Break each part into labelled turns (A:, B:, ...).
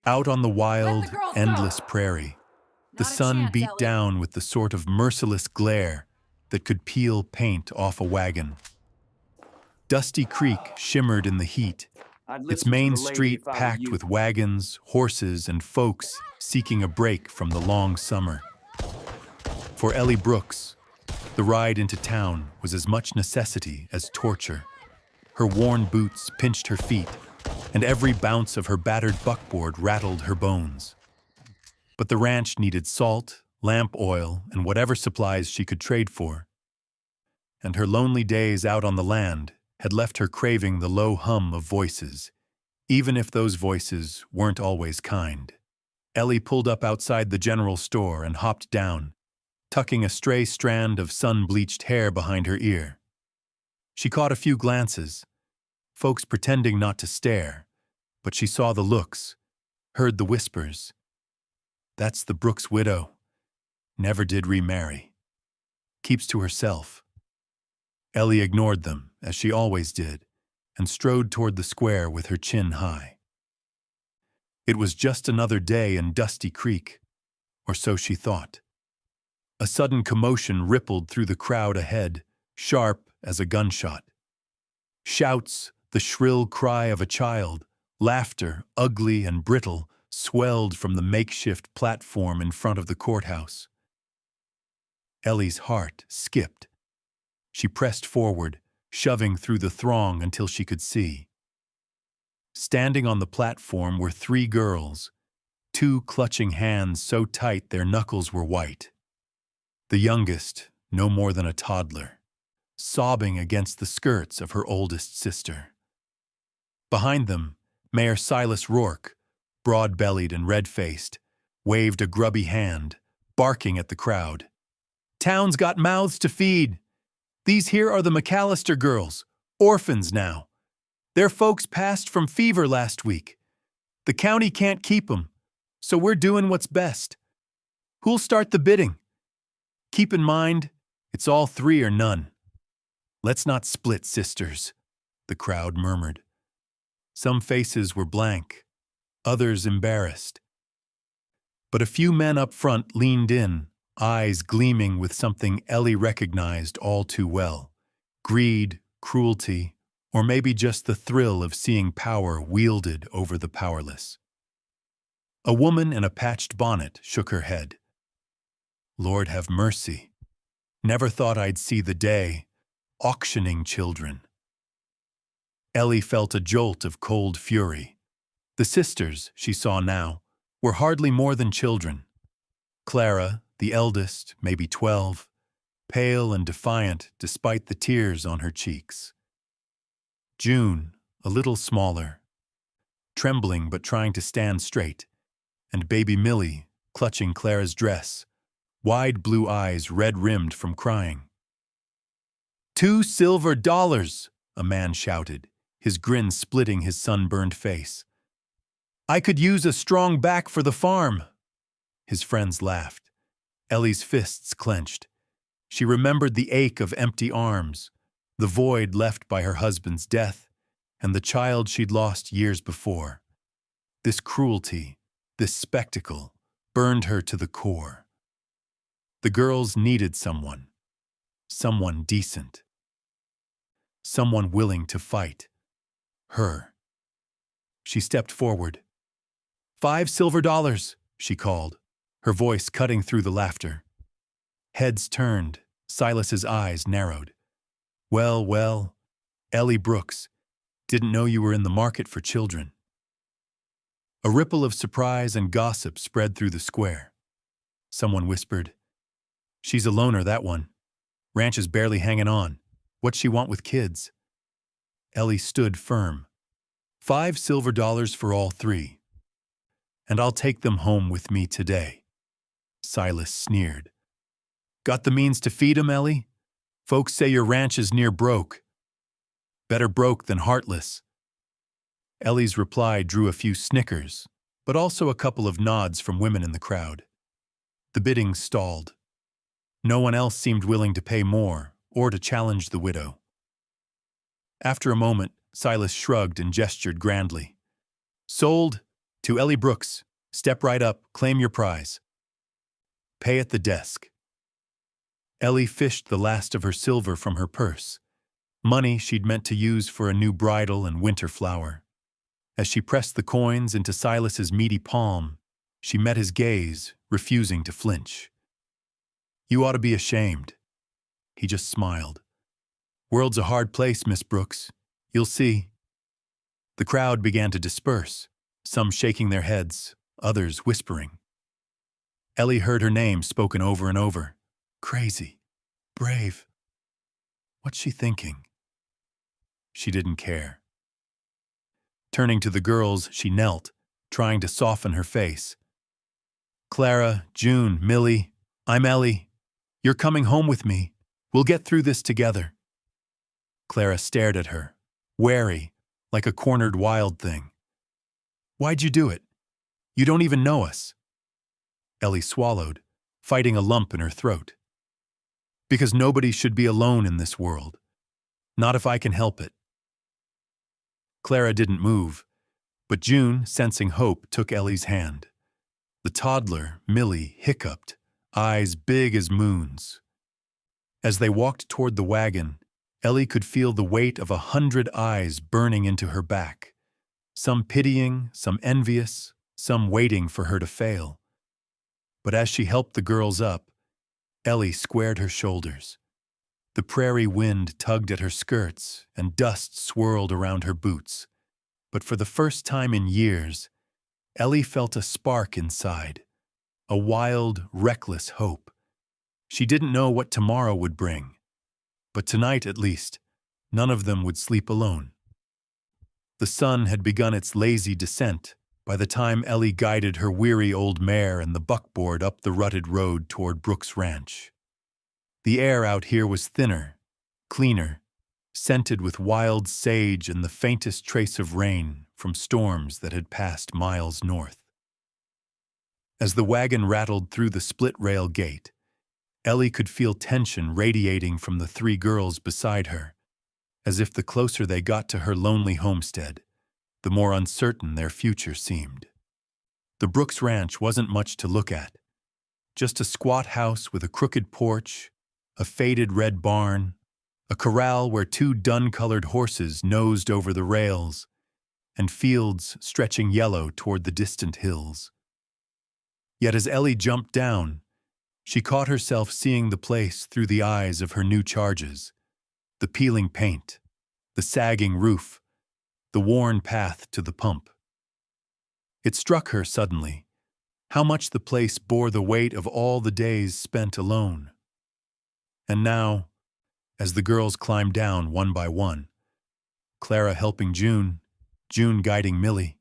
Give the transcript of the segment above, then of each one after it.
A: Out on the
B: Let the
A: wild,
B: girls
A: endless
B: go!
A: prairie, the
B: Not a
A: sun
B: chance,
A: beat
B: Ellie.
A: down with the sort of merciless glare that could peel paint off a wagon. Dusty Creek shimmered in the heat,
C: I'd
A: its
C: listen to
A: main
C: the lady
A: street
C: if I were
A: packed
C: you.
A: with wagons, horses, and folks seeking a break from the long summer. For Ellie Brooks, the ride into town was as much necessity as torture. Her worn boots pinched her feet, and every bounce of her battered buckboard rattled her bones. But the ranch needed salt, lamp oil, and whatever supplies she could trade for. And her lonely days out on the land had left her craving the low hum of voices, even if those voices weren't always kind. Ellie pulled up outside the general store and hopped down, tucking a stray strand of sun-bleached hair behind her ear. She caught a few glances, folks pretending not to stare, but she saw the looks, heard the whispers. That's the Brooks widow. Never did remarry. Keeps to herself. Ellie ignored them, as she always did, and strode toward the square with her chin high. It was just another day in Dusty Creek, or so she thought. A sudden commotion rippled through the crowd ahead, sharp as a gunshot. Shouts, the shrill cry of a child, laughter, ugly and brittle, swelled from the makeshift platform in front of the courthouse. Ellie's heart skipped. She pressed forward, shoving through the throng until she could see. Standing on the platform were three girls, two clutching hands so tight their knuckles were white. The youngest, no more than a toddler, sobbing against the skirts of her oldest sister. Behind them, Mayor Silas Rourke, broad-bellied and red-faced, waved a grubby hand, barking at the crowd. "Town's got mouths to feed. These here are the McAllister girls, orphans now. Their folks passed from fever last week. The county can't keep 'em, so we're doing what's best. Who'll start the bidding? Keep in mind, it's all three or none." "Let's not split, sisters," the crowd murmured. Some faces were blank, others embarrassed. But a few men up front leaned in, eyes gleaming with something Ellie recognized all too well. Greed, cruelty, or maybe just the thrill of seeing power wielded over the powerless. A woman in a patched bonnet shook her head. "Lord have mercy. Never thought I'd see the day. Auctioning children." Ellie felt a jolt of cold fury. The sisters, she saw now, were hardly more than children. Clara, the eldest, maybe 12, pale and defiant despite the tears on her cheeks. June, a little smaller, trembling but trying to stand straight, and baby Millie, clutching Clara's dress, wide blue eyes red-rimmed from crying. $2 silver, a man shouted, his grin splitting his sunburned face. "I could use a strong back for the farm." His friends laughed. Ellie's fists clenched. She remembered the ache of empty arms, the void left by her husband's death, and the child she'd lost years before. This cruelty, this spectacle, burned her to the core. The girls needed someone decent, someone willing to fight. Her. She stepped forward. $5 silver, she called, her voice cutting through the laughter. Heads turned, Silas's eyes narrowed. Well, Ellie Brooks, didn't know you were in the market for children." A ripple of surprise and gossip spread through the square. Someone whispered, "She's a loner, that one. Ranch is barely hanging on. What's she want with kids?" Ellie stood firm. $5 silver for all three. "And I'll take them home with me today." Silas sneered. "Got the means to feed 'em, Ellie? Folks say your ranch is near broke." "Better broke than heartless." Ellie's reply drew a few snickers, but also a couple of nods from women in the crowd. The bidding stalled. No one else seemed willing to pay more or to challenge the widow. After a moment, Silas shrugged and gestured grandly. "Sold. To Ellie Brooks, step right up, claim your prize. Pay at the desk. Ellie fished the last of her silver from her purse, money she'd meant to use for a new bridal and winter flower. As she pressed the coins into Silas's meaty palm, she met his gaze, refusing to flinch. You ought to be ashamed. He just smiled. World's a hard place, Miss Brooks. You'll see. The crowd began to disperse, some shaking their heads, others whispering. Ellie heard her name spoken over and over. Crazy. Brave. What's she thinking? She didn't care. Turning to the girls, she knelt, trying to soften her face. Clara, June, Millie, I'm Ellie. You're coming home with me. We'll get through this together. Clara stared at her, wary, like a cornered wild thing. Why'd you do it? You don't even know us. Ellie swallowed, fighting a lump in her throat. Because nobody should be alone in this world. Not if I can help it. Clara didn't move, but June, sensing hope, took Ellie's hand. The toddler, Millie, hiccuped, eyes big as moons. As they walked toward the wagon, Ellie could feel the weight of 100 eyes burning into her back, some pitying, some envious, some waiting for her to fail. But as she helped the girls up, Ellie squared her shoulders. The prairie wind tugged at her skirts and dust swirled around her boots. But for the first time in years, Ellie felt a spark inside, a wild, reckless hope. She didn't know what tomorrow would bring, but tonight at least, none of them would sleep alone. The sun had begun its lazy descent by the time Ellie guided her weary old mare and the buckboard up the rutted road toward Brooks Ranch. The air out here was thinner, cleaner, scented with wild sage and the faintest trace of rain from storms that had passed miles north. As the wagon rattled through the split-rail gate, Ellie could feel tension radiating from the three girls beside her, as if the closer they got to her lonely homestead, the more uncertain their future seemed. The Brooks Ranch wasn't much to look at. Just a squat house with a crooked porch, a faded red barn, a corral where two dun-colored horses nosed over the rails, and fields stretching yellow toward the distant hills. Yet as Ellie jumped down, she caught herself seeing the place through the eyes of her new charges, the peeling paint, the sagging roof, the worn path to the pump. It struck her suddenly how much the place bore the weight of all the days spent alone. And now, as the girls climbed down one by one, Clara helping June, June guiding Millie,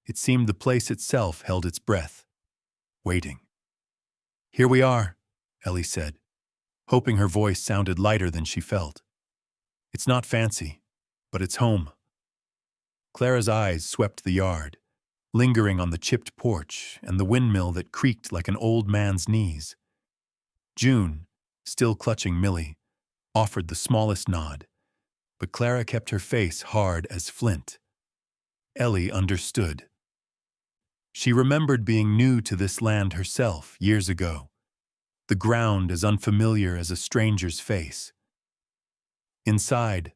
A: it seemed the place itself held its breath, waiting. Here we are, Ellie said, hoping her voice sounded lighter than she felt. It's not fancy, but it's home. Clara's eyes swept the yard, lingering on the chipped porch and the windmill that creaked like an old man's knees. June, still clutching Millie, offered the smallest nod, but Clara kept her face hard as flint. Ellie understood. She remembered being new to this land herself years ago, the ground as unfamiliar as a stranger's face. Inside,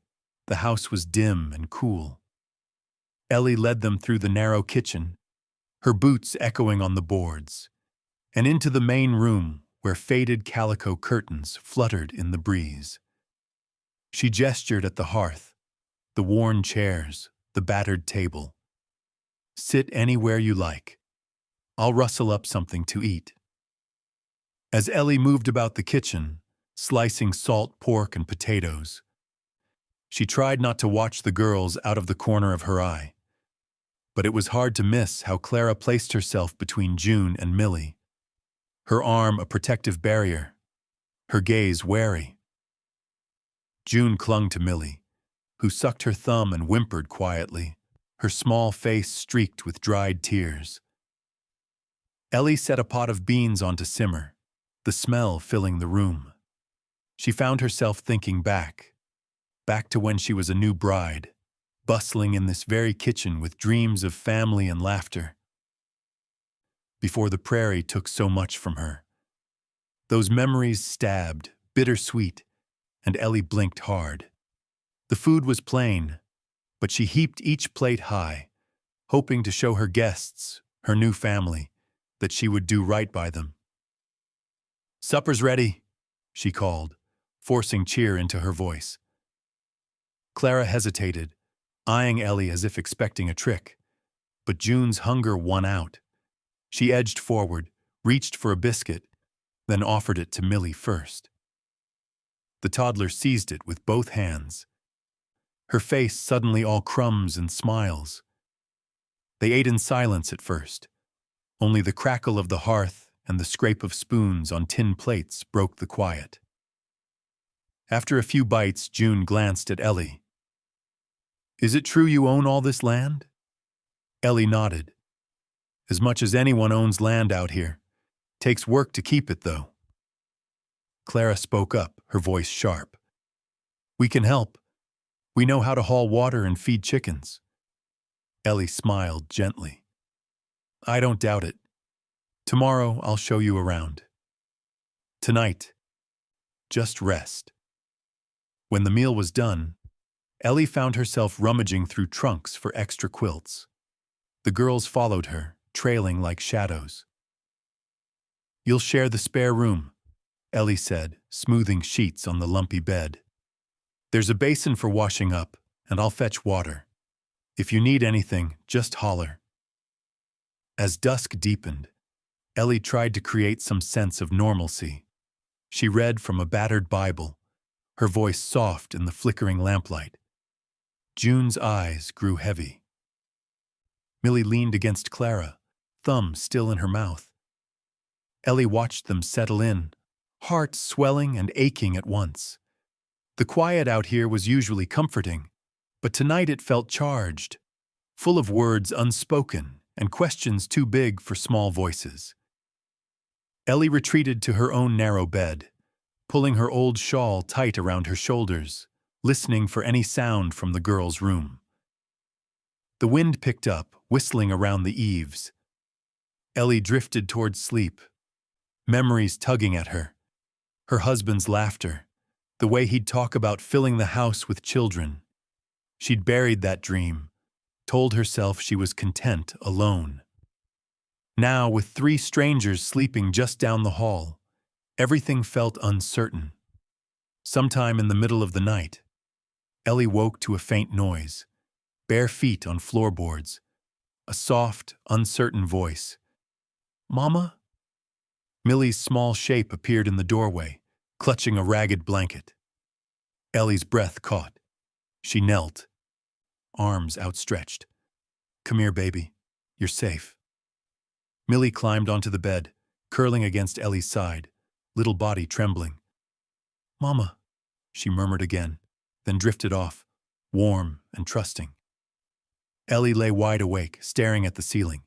A: the house was dim and cool. Ellie led them through the narrow kitchen, her boots echoing on the boards, and into the main room where faded calico curtains fluttered in the breeze. She gestured at the hearth, the worn chairs, the battered table. Sit anywhere you like. I'll rustle up something to eat. As Ellie moved about the kitchen, slicing salt pork and potatoes, she tried not to watch the girls out of the corner of her eye. But it was hard to miss how Clara placed herself between June and Millie, her arm a protective barrier, her gaze wary. June clung to Millie, who sucked her thumb and whimpered quietly, her small face streaked with dried tears. Ellie set a pot of beans on to simmer, the smell filling the room. She found herself thinking back to when she was a new bride, bustling in this very kitchen with dreams of family and laughter. before the prairie took so much from her. Those memories stabbed, bittersweet, and Ellie blinked hard. The food was plain, but she heaped each plate high, hoping to show her guests, her new family, that she would do right by them. "Supper's ready," she called, forcing cheer into her voice. Clara hesitated, eyeing Ellie as if expecting a trick, but June's hunger won out. She edged forward, reached for a biscuit, then offered it to Millie first. The toddler seized it with both hands, her face suddenly all crumbs and smiles. They ate in silence at first. Only the crackle of the hearth and the scrape of spoons on tin plates broke the quiet. After a few bites, June glanced at Ellie. "Is it true you own all this land?" Ellie nodded. "As much as anyone owns land out here. Takes work to keep it, though." Clara spoke up, her voice sharp. "We can help. We know how to haul water and feed chickens." Ellie smiled gently. "I don't doubt it. Tomorrow I'll show you around. Tonight, just rest." When the meal was done, Ellie found herself rummaging through trunks for extra quilts. The girls followed her, trailing like shadows. "You'll share the spare room," Ellie said, smoothing sheets on the lumpy bed. "There's a basin for washing up, and I'll fetch water. If you need anything, just holler." As dusk deepened, Ellie tried to create some sense of normalcy. She read from a battered Bible, her voice soft in the flickering lamplight. June's eyes grew heavy. Millie leaned against Clara, thumb still in her mouth. Ellie watched them settle in, heart swelling and aching at once. The quiet out here was usually comforting, but tonight it felt charged, full of words unspoken and questions too big for small voices. Ellie retreated to her own narrow bed, pulling her old shawl tight around her shoulders, listening for any sound from the girls' room. The wind picked up, whistling around the eaves. Ellie drifted towards sleep, memories tugging at her. Her husband's laughter, the way he'd talk about filling the house with children. She'd buried that dream, told herself she was content alone. Now, with 3 strangers sleeping just down the hall, everything felt uncertain. Sometime in the middle of the night, Ellie woke to a faint noise, bare feet on floorboards, a soft, uncertain voice. "Mama?" Millie's small shape appeared in the doorway, clutching a ragged blanket. Ellie's breath caught. She knelt, arms outstretched. "Come here, baby. You're safe." Millie climbed onto the bed, curling against Ellie's side, little body trembling. "Mama," she murmured again, then drifted off, warm and trusting. Ellie lay wide awake, staring at the ceiling.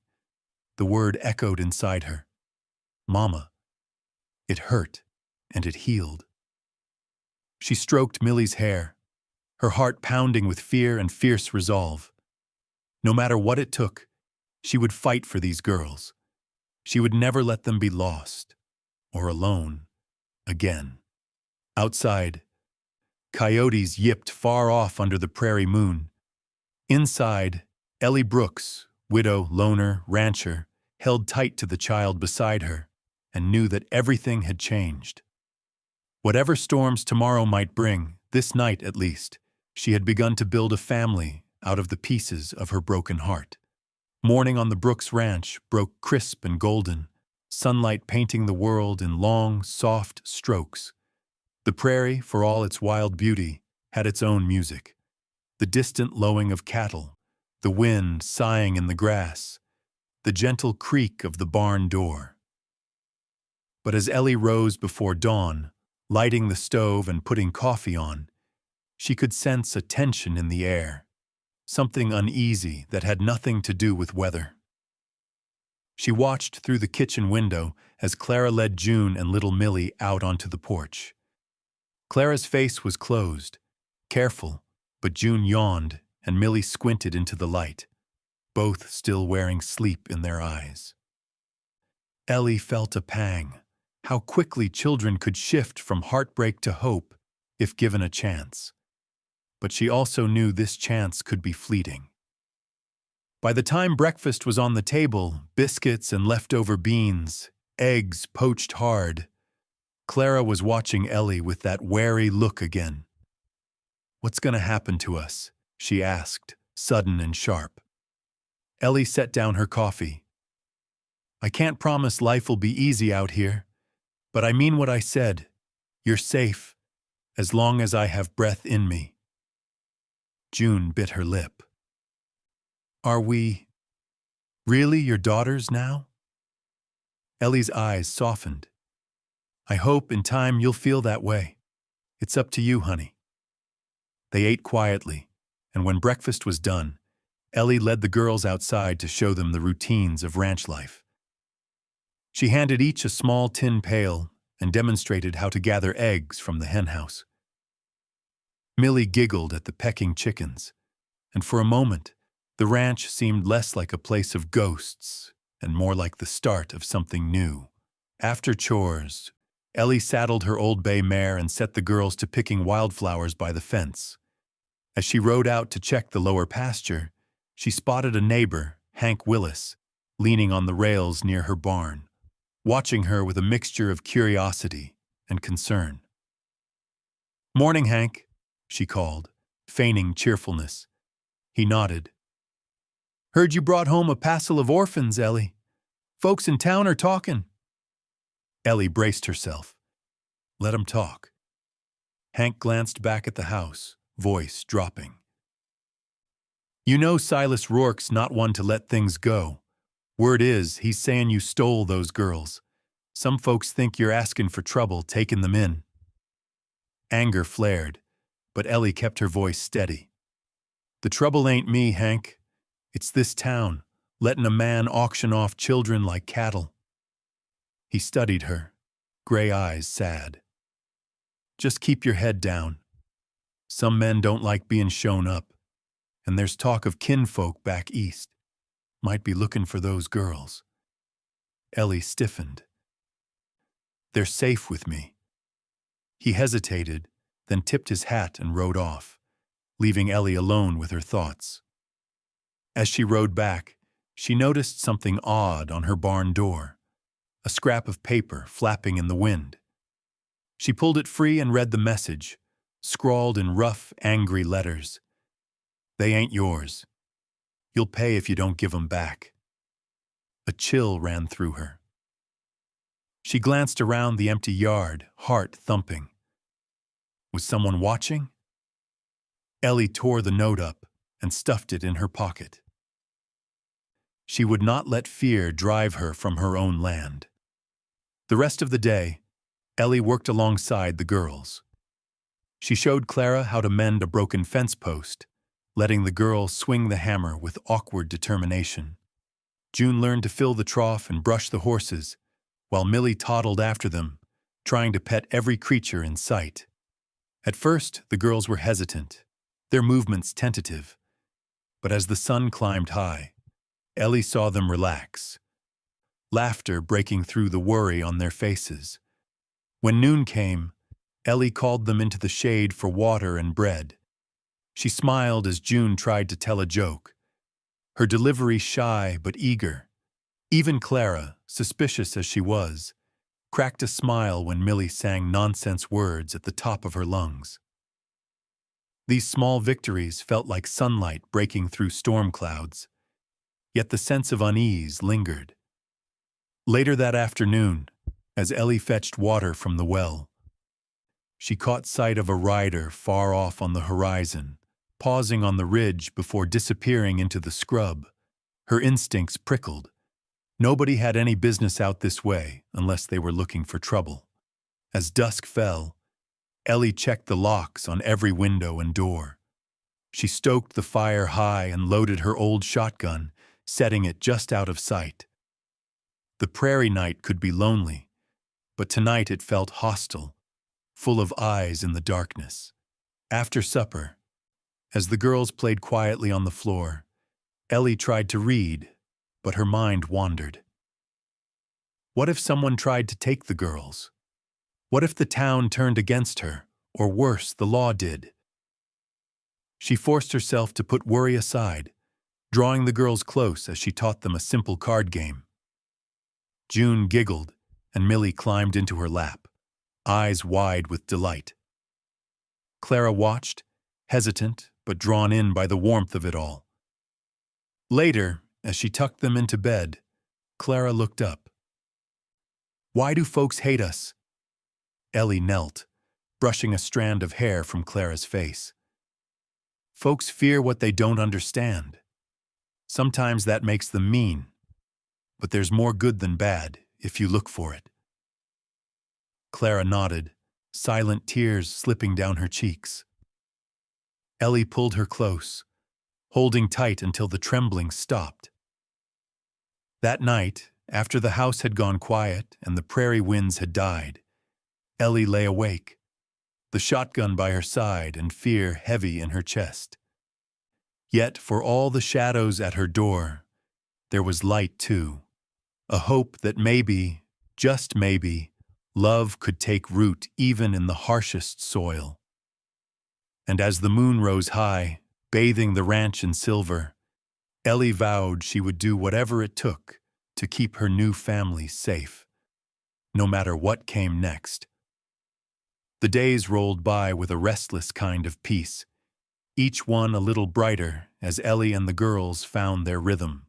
A: The word echoed inside her. Mama. It hurt, and it healed. She stroked Millie's hair, her heart pounding with fear and fierce resolve. No matter what it took, she would fight for these girls. She would never let them be lost, or alone, again. Outside, coyotes yipped far off under the prairie moon. Inside, Ellie Brooks, widow, loner, rancher, held tight to the child beside her and knew that everything had changed. Whatever storms tomorrow might bring, this night at least, she had begun to build a family out of the pieces of her broken heart. Morning on the Brooks ranch broke crisp and golden, sunlight painting the world in long, soft strokes. The prairie, for all its wild beauty, had its own music. The distant lowing of cattle, the wind sighing in the grass, the gentle creak of the barn door. But as Ellie rose before dawn, lighting the stove and putting coffee on, she could sense a tension in the air, something uneasy that had nothing to do with weather. She watched through the kitchen window as Clara led June and little Millie out onto the porch. Clara's face was closed, careful, but June yawned and Millie squinted into the light, both still wearing sleep in their eyes. Ellie felt a pang. How quickly children could shift from heartbreak to hope if given a chance. But she also knew this chance could be fleeting. By the time breakfast was on the table, biscuits and leftover beans, eggs poached hard, Clara was watching Ellie with that wary look again. "What's going to happen to us?" she asked, sudden and sharp. Ellie set down her coffee. "I can't promise life will be easy out here, but I mean what I said. You're safe, as long as I have breath in me." June bit her lip. "Are we really your daughters now?" Ellie's eyes softened. "I hope in time you'll feel that way. It's up to you, honey." They ate quietly, and when breakfast was done, Ellie led the girls outside to show them the routines of ranch life. She handed each a small tin pail and demonstrated how to gather eggs from the henhouse. Millie giggled at the pecking chickens, and for a moment, the ranch seemed less like a place of ghosts and more like the start of something new. After chores, Ellie saddled her old bay mare and set the girls to picking wildflowers by the fence. As she rode out to check the lower pasture, she spotted a neighbor, Hank Willis, leaning on the rails near her barn, watching her with a mixture of curiosity and concern. "Morning, Hank," she called, feigning cheerfulness. He nodded. "Heard you brought home a passel of orphans, Ellie. Folks in town are talking." Ellie braced herself. "Let 'em talk." Hank glanced back at the house, voice dropping. "You know Silas Rourke's not one to let things go. Word is, he's saying you stole those girls. Some folks think you're asking for trouble taking them in." Anger flared, but Ellie kept her voice steady. "The trouble ain't me, Hank. It's this town, letting a man auction off children like cattle." He studied her, gray eyes sad. "Just keep your head down. Some men don't like being shown up, and there's talk of kinfolk back east. Might be looking for those girls." Ellie stiffened. "They're safe with me." He hesitated, then tipped his hat and rode off, leaving Ellie alone with her thoughts. As she rode back, she noticed something odd on her barn door, a scrap of paper flapping in the wind. She pulled it free and read the message, scrawled in rough, angry letters. "They ain't yours. You'll pay if you don't give 'em back." A chill ran through her. She glanced around the empty yard, heart thumping. Was someone watching? Ellie tore the note up and stuffed it in her pocket. She would not let fear drive her from her own land. The rest of the day, Ellie worked alongside the girls. She showed Clara how to mend a broken fence post, letting the girl swing the hammer with awkward determination. June learned to fill the trough and brush the horses, while Millie toddled after them, trying to pet every creature in sight. At first, the girls were hesitant, their movements tentative. But as the sun climbed high, Ellie saw them relax, laughter breaking through the worry on their faces. When noon came, Ellie called them into the shade for water and bread. She smiled as June tried to tell a joke, her delivery shy but eager. Even Clara, suspicious as she was, cracked a smile when Millie sang nonsense words at the top of her lungs. These small victories felt like sunlight breaking through storm clouds, yet the sense of unease lingered. Later that afternoon, as Ellie fetched water from the well, she caught sight of a rider far off on the horizon, pausing on the ridge before disappearing into the scrub. Her instincts prickled. Nobody had any business out this way unless they were looking for trouble. As dusk fell, Ellie checked the locks on every window and door. She stoked the fire high and loaded her old shotgun, setting it just out of sight. The prairie night could be lonely, but tonight it felt hostile, full of eyes in the darkness. After supper, as the girls played quietly on the floor, Ellie tried to read, but her mind wandered. What if someone tried to take the girls? What if the town turned against her, or worse, the law did? She forced herself to put worry aside, drawing the girls close as she taught them a simple card game. June giggled, and Millie climbed into her lap, eyes wide with delight. Clara watched, hesitant but drawn in by the warmth of it all. Later, as she tucked them into bed, Clara looked up. "Why do folks hate us?" Ellie knelt, brushing a strand of hair from Clara's face. "Folks fear what they don't understand. Sometimes that makes them mean, but there's more good than bad if you look for it." Clara nodded, silent tears slipping down her cheeks. Ellie pulled her close, holding tight until the trembling stopped. That night, after the house had gone quiet and the prairie winds had died, Ellie lay awake, the shotgun by her side and fear heavy in her chest. Yet, for all the shadows at her door, there was light too, a hope that maybe, just maybe, love could take root even in the harshest soil. And as the moon rose high, bathing the ranch in silver, Ellie vowed she would do whatever it took to keep her new family safe, no matter what came next. The days rolled by with a restless kind of peace, each one a little brighter as Ellie and the girls found their rhythm.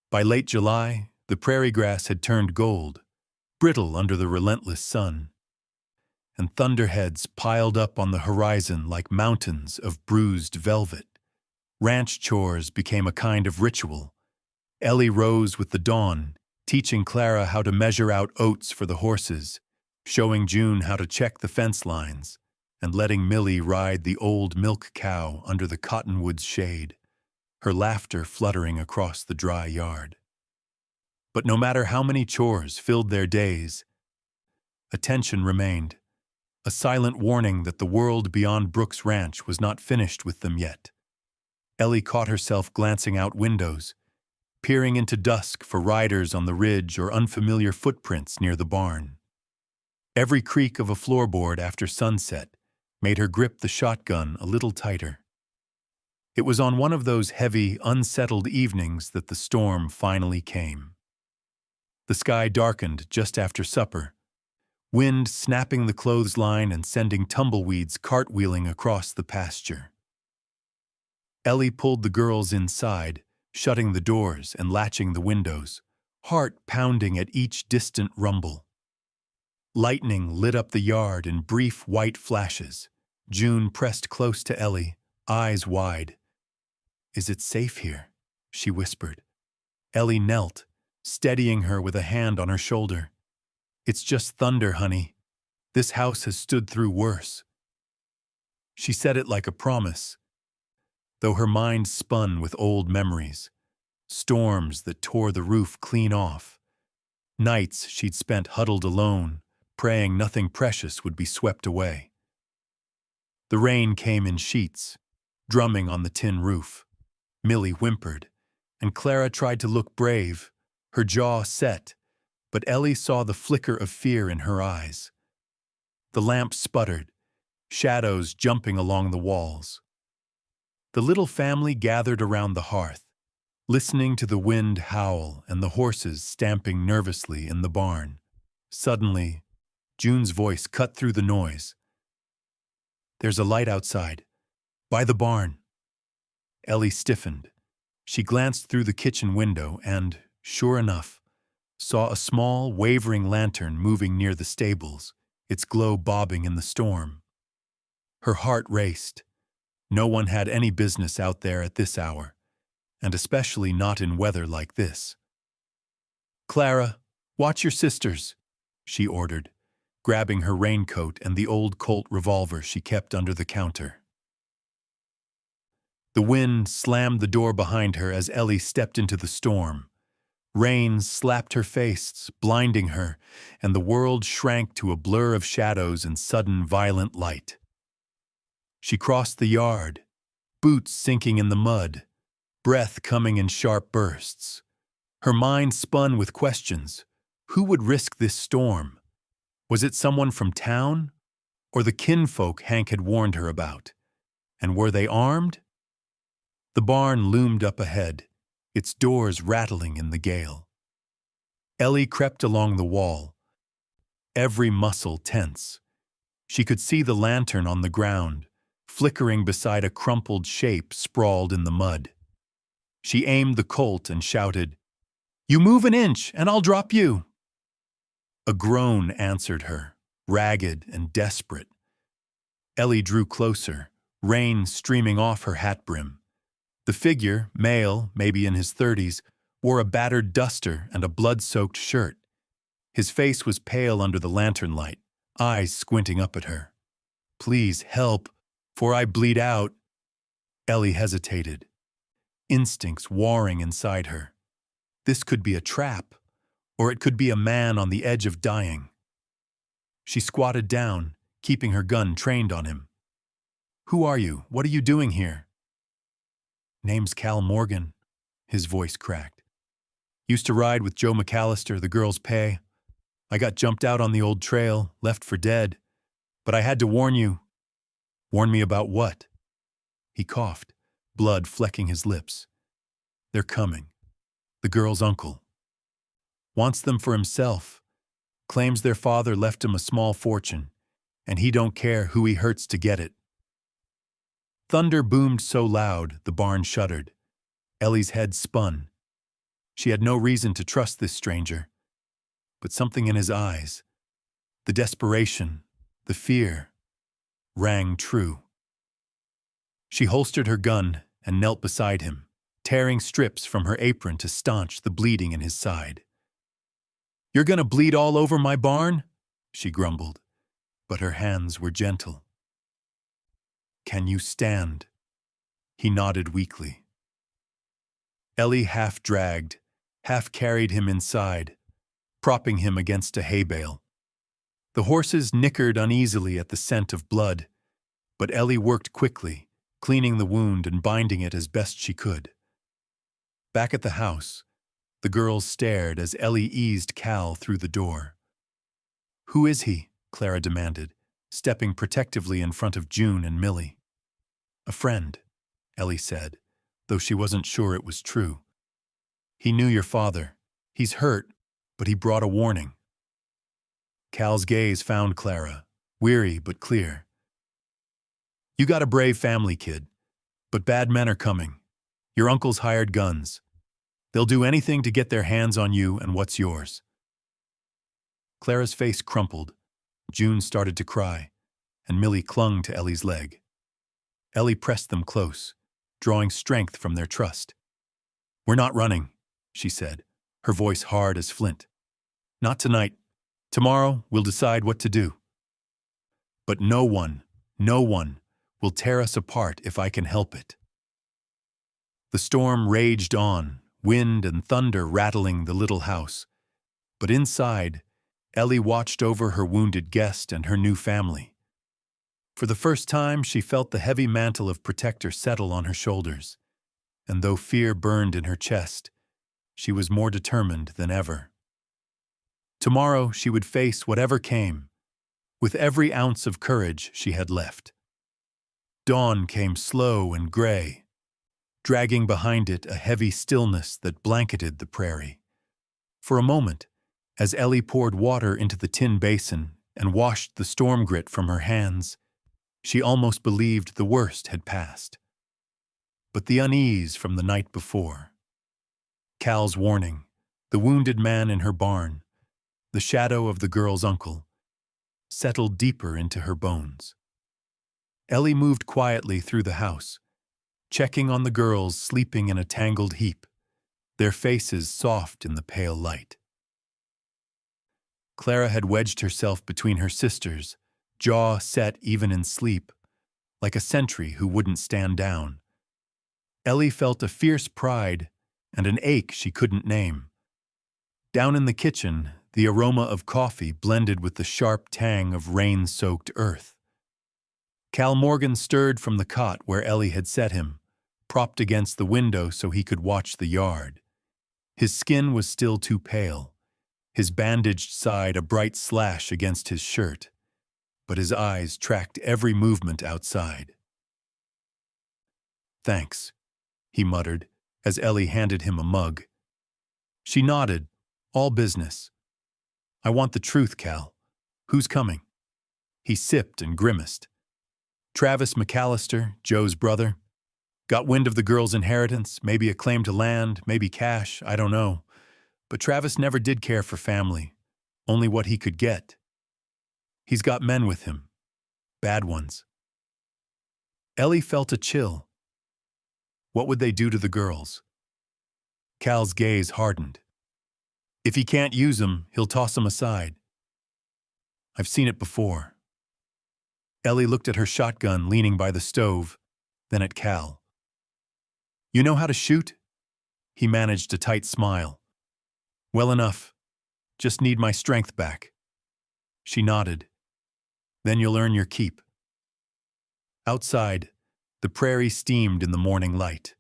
A: By late July, the prairie grass had turned gold, brittle under the relentless sun, and thunderheads piled up on the horizon like mountains of bruised velvet. Ranch chores became a kind of ritual. Ellie rose with the dawn, teaching Clara how to measure out oats for the horses, showing June how to check the fence lines, and letting Millie ride the old milk cow under the cottonwood's shade, her laughter fluttering across the dry yard. But no matter how many chores filled their days, a tension remained, a silent warning that the world beyond Brooks Ranch was not finished with them yet. Ellie caught herself glancing out windows, peering into dusk for riders on the ridge or unfamiliar footprints near the barn. Every creak of a floorboard after sunset made her grip the shotgun a little tighter. It was on one of those heavy, unsettled evenings that the storm finally came. The sky darkened just after supper, wind snapping the clothesline and sending tumbleweeds cartwheeling across the pasture. Ellie pulled the girls inside, shutting the doors and latching the windows, heart pounding at each distant rumble. Lightning lit up the yard in brief white flashes. June pressed close to Ellie, eyes wide. "Is it safe here?" she whispered. Ellie knelt, steadying her with a hand on her shoulder. "It's just thunder, honey. This house has stood through worse." She said it like a promise, though her mind spun with old memories, storms that tore the roof clean off, nights she'd spent huddled alone, praying nothing precious would be swept away. The rain came in sheets, drumming on the tin roof. Millie whimpered, and Clara tried to look brave, her jaw set, but Ellie saw the flicker of fear in her eyes. The lamp sputtered, shadows jumping along the walls. The little family gathered around the hearth, listening to the wind howl and the horses stamping nervously in the barn. Suddenly, June's voice cut through the noise. "There's a light outside, by the barn." Ellie stiffened. She glanced through the kitchen window and, sure enough, saw a small, wavering lantern moving near the stables, its glow bobbing in the storm. Her heart raced. No one had any business out there at this hour, and especially not in weather like this. "Clara, watch your sisters," she ordered, grabbing her raincoat and the old Colt revolver she kept under the counter. The wind slammed the door behind her as Ellie stepped into the storm. Rain slapped her face, blinding her, and the world shrank to a blur of shadows and sudden violent light. She crossed the yard, boots sinking in the mud, breath coming in sharp bursts. Her mind spun with questions. Who would risk this storm? Was it someone from town? Or the kinfolk Hank had warned her about? And were they armed? The barn loomed up ahead, its doors rattling in the gale. Ellie crept along the wall, every muscle tense. She could see the lantern on the ground, flickering beside a crumpled shape sprawled in the mud. She aimed the Colt and shouted, "You move an inch and I'll drop you." A groan answered her, ragged and desperate. Ellie drew closer, rain streaming off her hat brim. The figure, male, maybe in his 30s, wore a battered duster and a blood-soaked shirt. His face was pale under the lantern light, eyes squinting up at her. "Please help, for I bleed out." Ellie hesitated, instincts warring inside her. This could be a trap, or it could be a man on the edge of dying. She squatted down, keeping her gun trained on him. "Who are you? What are you doing here?" "Name's Cal Morgan," his voice cracked. "Used to ride with Joe McAllister, the girls' pay. I got jumped out on the old trail, left for dead. But I had to warn you." "Warn me about what?" He coughed, blood flecking his lips. "They're coming. The girl's uncle. Wants them for himself. Claims their father left him a small fortune, and he don't care who he hurts to get it." Thunder boomed so loud the barn shuddered. Ellie's head spun. She had no reason to trust this stranger, but something in his eyes, the desperation, the fear, rang true. She holstered her gun and knelt beside him, tearing strips from her apron to staunch the bleeding in his side. "You're gonna bleed all over my barn?" she grumbled, but her hands were gentle. "Can you stand?" He nodded weakly. Ellie half dragged, half carried him inside, propping him against a hay bale. The horses nickered uneasily at the scent of blood, but Ellie worked quickly, cleaning the wound and binding it as best she could. Back at the house, the girls stared as Ellie eased Cal through the door. "Who is he?" Clara demanded, stepping protectively in front of June and Millie. "A friend," Ellie said, though she wasn't sure it was true. "He knew your father. He's hurt, but he brought a warning." Cal's gaze found Clara, weary but clear. "You got a brave family, kid, but bad men are coming. Your uncle's hired guns. They'll do anything to get their hands on you and what's yours." Clara's face crumpled. June started to cry, and Millie clung to Ellie's leg. Ellie pressed them close, drawing strength from their trust. "We're not running," she said, her voice hard as flint. "Not tonight. Tomorrow we'll decide what to do. But no one will tear us apart if I can help it." The storm raged on, wind and thunder rattling the little house. But inside, Ellie watched over her wounded guest and her new family. For the first time, she felt the heavy mantle of protector settle on her shoulders, and though fear burned in her chest, she was more determined than ever. Tomorrow she would face whatever came, with every ounce of courage she had left. Dawn came slow and gray, dragging behind it a heavy stillness that blanketed the prairie. For a moment, as Ellie poured water into the tin basin and washed the storm grit from her hands, she almost believed the worst had passed. But the unease from the night before, Cal's warning, the wounded man in her barn, the shadow of the girl's uncle, settled deeper into her bones. Ellie moved quietly through the house, checking on the girls sleeping in a tangled heap, their faces soft in the pale light. Clara had wedged herself between her sisters, jaw set even in sleep, like a sentry who wouldn't stand down. Ellie felt a fierce pride and an ache she couldn't name. Down in the kitchen, the aroma of coffee blended with the sharp tang of rain-soaked earth. Cal Morgan stirred from the cot where Ellie had set him, propped against the window so he could watch the yard. His skin was still too pale, his bandaged side a bright slash against his shirt, but his eyes tracked every movement outside. "Thanks," he muttered, as Ellie handed him a mug. She nodded, all business. "I want the truth, Cal. Who's coming?" He sipped and grimaced. "Travis McAllister, Joe's brother. Got wind of the girl's inheritance, maybe a claim to land, maybe cash, I don't know. But Travis never did care for family, only what he could get. He's got men with him, bad ones." Ellie felt a chill. What would they do to the girls? Cal's gaze hardened. "If he can't use them, he'll toss them aside. I've seen it before." Ellie looked at her shotgun leaning by the stove, then at Cal. "You know how to shoot?" He managed a tight smile. "Well enough. Just need my strength back." She nodded. "Then you'll earn your keep." Outside, the prairie steamed in the morning light,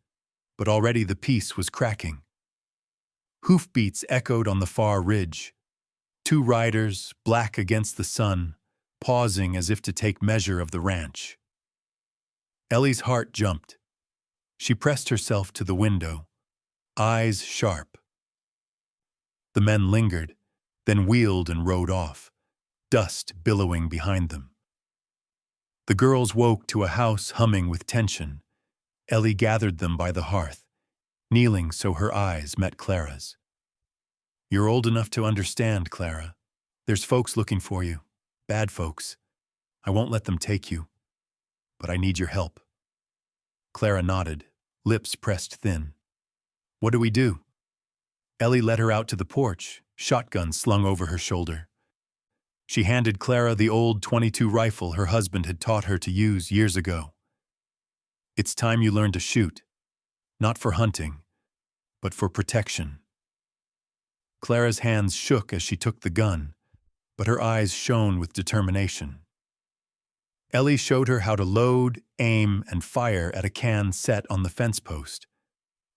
A: but already the peace was cracking. Hoofbeats echoed on the far ridge. 2 riders, black against the sun, pausing as if to take measure of the ranch. Ellie's heart jumped. She pressed herself to the window, eyes sharp. The men lingered, then wheeled and rode off, dust billowing behind them. The girls woke to a house humming with tension. Ellie gathered them by the hearth, kneeling so her eyes met Clara's. "You're old enough to understand, Clara. There's folks looking for you, bad folks. I won't let them take you, but I need your help." Clara nodded, lips pressed thin. "What do we do?" Ellie led her out to the porch, shotgun slung over her shoulder. She handed Clara the old .22 rifle her husband had taught her to use years ago. "It's time you learned to shoot, not for hunting, but for protection." Clara's hands shook as she took the gun, but her eyes shone with determination. Ellie showed her how to load, aim, and fire at a can set on the fence post.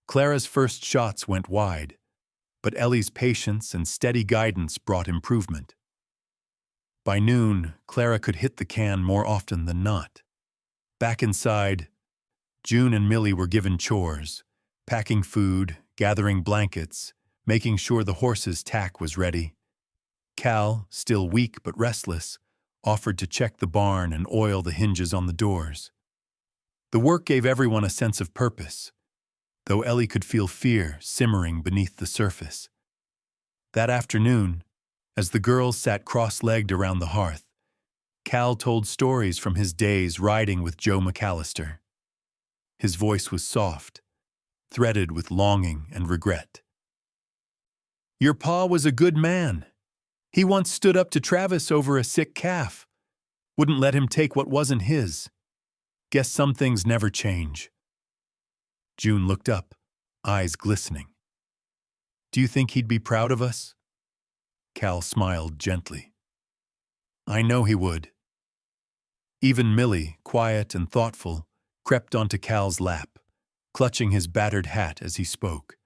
A: Clara's first shots went wide, but Ellie's patience and steady guidance brought improvement. By noon, Clara could hit the can more often than not. Back inside, June and Millie were given chores, packing food, gathering blankets, making sure the horses' tack was ready. Cal, still weak but restless, offered to check the barn and oil the hinges on the doors. The work gave everyone a sense of purpose, though Ellie could feel fear simmering beneath the surface. That afternoon, as the girls sat cross-legged around the hearth, Cal told stories from his days riding with Joe McAllister. His voice was soft, threaded with longing and regret. "Your pa was a good man. He once stood up to Travis over a sick calf. Wouldn't let him take what wasn't his. Guess some things never change." June looked up, eyes glistening. "Do you think he'd be proud of us?" Cal smiled gently. "I know he would." Even Millie, quiet and thoughtful, crept onto Cal's lap, clutching his battered hat as he spoke.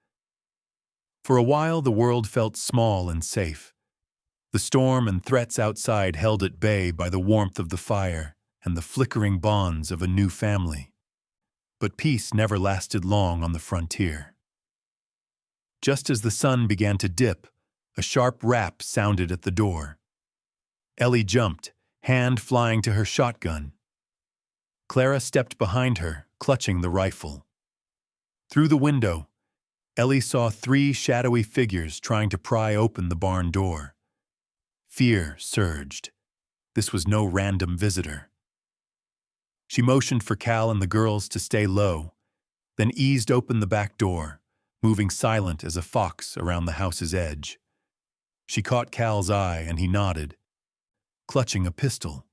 A: For a while the world felt small and safe. The storm and threats outside held at bay by the warmth of the fire and the flickering bonds of a new family. But peace never lasted long on the frontier. Just as the sun began to dip, a sharp rap sounded at the door. Ellie jumped, hand flying to her shotgun. Clara stepped behind her, clutching the rifle. Through the window, Ellie saw 3 shadowy figures trying to pry open the barn door. Fear surged. This was no random visitor. She motioned for Cal and the girls to stay low, then eased open the back door, moving silent as a fox around the house's edge. She caught Cal's eye and he nodded, clutching a pistol.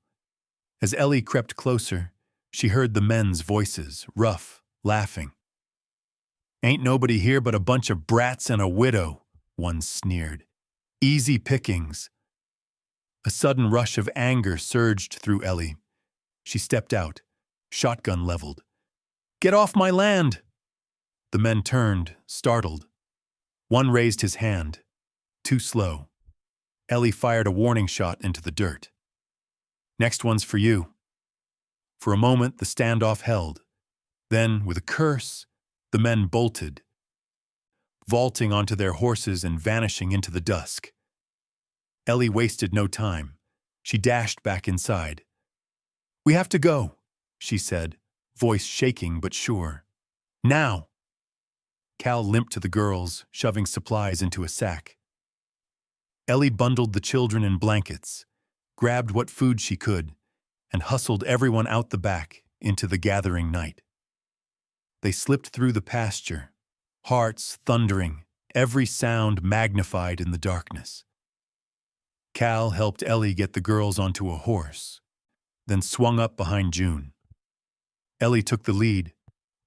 A: As Ellie crept closer, she heard the men's voices, rough, laughing. "Ain't nobody here but a bunch of brats and a widow," one sneered. "Easy pickings." A sudden rush of anger surged through Ellie. She stepped out, shotgun leveled. "Get off my land!" The men turned, startled. One raised his hand, too slow. Ellie fired a warning shot into the dirt. Next one's for you. For a moment, the standoff held. Then, with a curse, the men bolted, vaulting onto their horses and vanishing into the dusk. Ellie wasted no time. She dashed back inside. "We have to go," she said, voice shaking but sure. "Now!" Cal limped to the girls, shoving supplies into a sack. Ellie bundled the children in blankets, grabbed what food she could, and hustled everyone out the back into the gathering night. They slipped through the pasture, hearts thundering, every sound magnified in the darkness. Cal helped Ellie get the girls onto a horse, then swung up behind June. Ellie took the lead,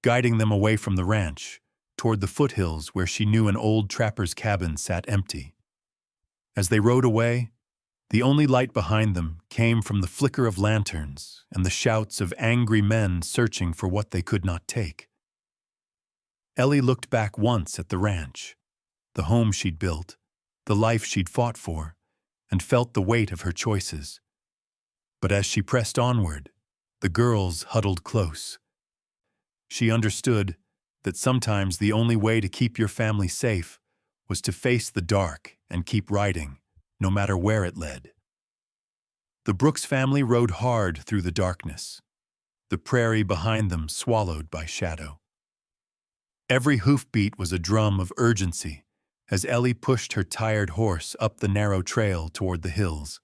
A: guiding them away from the ranch, toward the foothills where she knew an old trapper's cabin sat empty. As they rode away, the only light behind them came from the flicker of lanterns and the shouts of angry men searching for what they could not take. Ellie looked back once at the ranch, the home she'd built, the life she'd fought for, and felt the weight of her choices. But as she pressed onward, the girls huddled close. She understood that sometimes the only way to keep your family safe was to face the dark and keep riding, no matter where it led. The Brooks family rode hard through the darkness, the prairie behind them swallowed by shadow. Every hoofbeat was a drum of urgency as Ellie pushed her tired horse up the narrow trail toward the hills.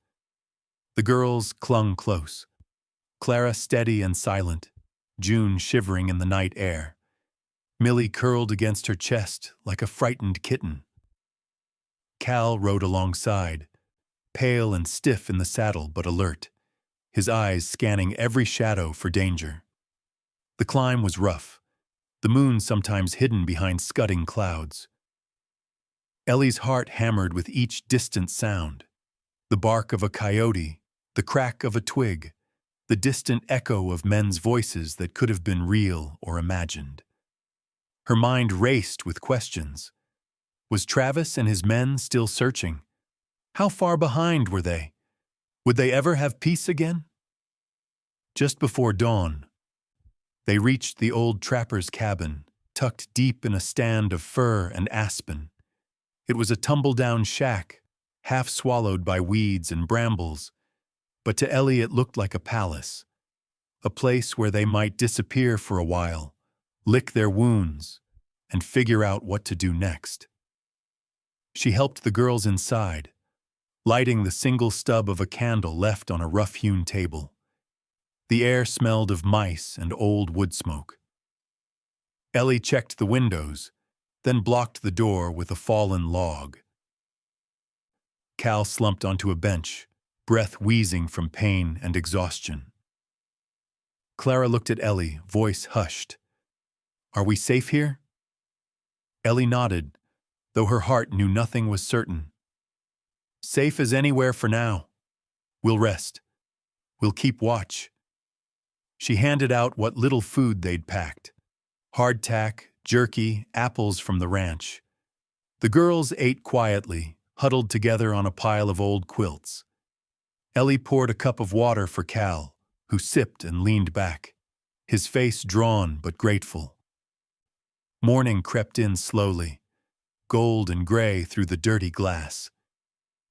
A: The girls clung close, Clara steady and silent, June shivering in the night air, Millie curled against her chest like a frightened kitten. Cal rode alongside, pale and stiff in the saddle but alert, his eyes scanning every shadow for danger. The climb was rough, the moon sometimes hidden behind scudding clouds. Ellie's heart hammered with each distant sound, the bark of a coyote, the crack of a twig, the distant echo of men's voices that could have been real or imagined. Her mind raced with questions. Was Travis and his men still searching? How far behind were they? Would they ever have peace again? Just before dawn, they reached the old trapper's cabin, tucked deep in a stand of fir and aspen. It was a tumble-down shack, half swallowed by weeds and brambles, but to Ellie it looked like a palace, a place where they might disappear for a while, lick their wounds, and figure out what to do next. She helped the girls inside, lighting the single stub of a candle left on a rough-hewn table. The air smelled of mice and old wood smoke. Ellie checked the windows, then blocked the door with a fallen log. Cal slumped onto a bench, breath wheezing from pain and exhaustion. Clara looked at Ellie, voice hushed. "Are we safe here?" Ellie nodded, though her heart knew nothing was certain. "Safe as anywhere for now. We'll rest. We'll keep watch." She handed out what little food they'd packed. Hardtack, jerky, apples from the ranch. The girls ate quietly, huddled together on a pile of old quilts. Ellie poured a cup of water for Cal, who sipped and leaned back, his face drawn but grateful. Morning crept in slowly, gold and gray through the dirty glass.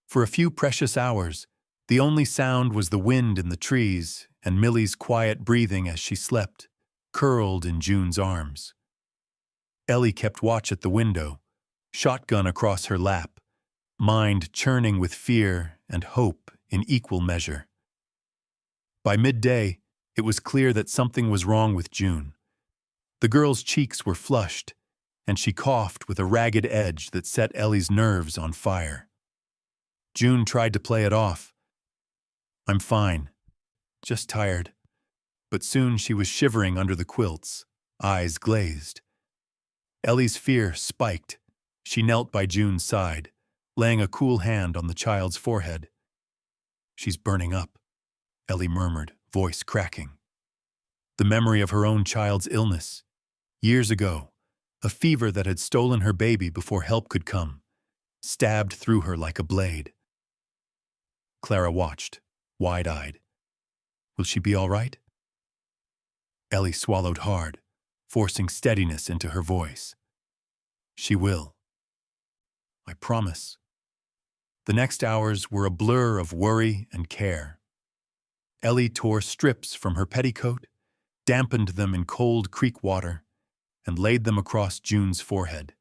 A: For a few precious hours, the only sound was the wind in the trees and Millie's quiet breathing as she slept, curled in June's arms. Ellie kept watch at the window, shotgun across her lap, mind churning with fear and hope in equal measure. By midday, it was clear that something was wrong with June. The girl's cheeks were flushed, and she coughed with a ragged edge that set Ellie's nerves on fire. June tried to play it off. "I'm fine, just tired." But soon she was shivering under the quilts, eyes glazed. Ellie's fear spiked. She knelt by June's side, laying a cool hand on the child's forehead. "She's burning up," Ellie murmured, voice cracking. The memory of her own child's illness, years ago, a fever that had stolen her baby before help could come, stabbed through her like a blade. Clara watched, wide-eyed. Will she be all right? Ellie swallowed hard, forcing steadiness into her voice. She will. I promise. The next hours were a blur of worry and care. Ellie tore strips from her petticoat, dampened them in cold creek water, and laid them across June's forehead.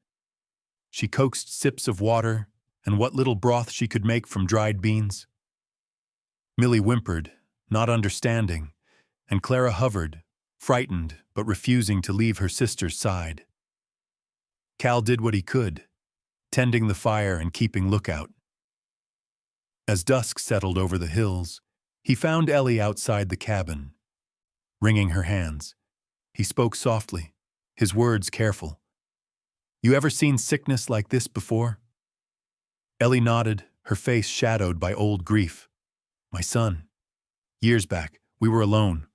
A: She coaxed sips of water and what little broth she could make from dried beans. Millie whimpered, not understanding, and Clara hovered, frightened but refusing to leave her sister's side. Cal did what he could, tending the fire and keeping lookout. As dusk settled over the hills, he found Ellie outside the cabin. Wringing her hands, he spoke softly, his words careful. You ever seen sickness like this before? Ellie nodded, her face shadowed by old grief. My son. Years back, we were alone.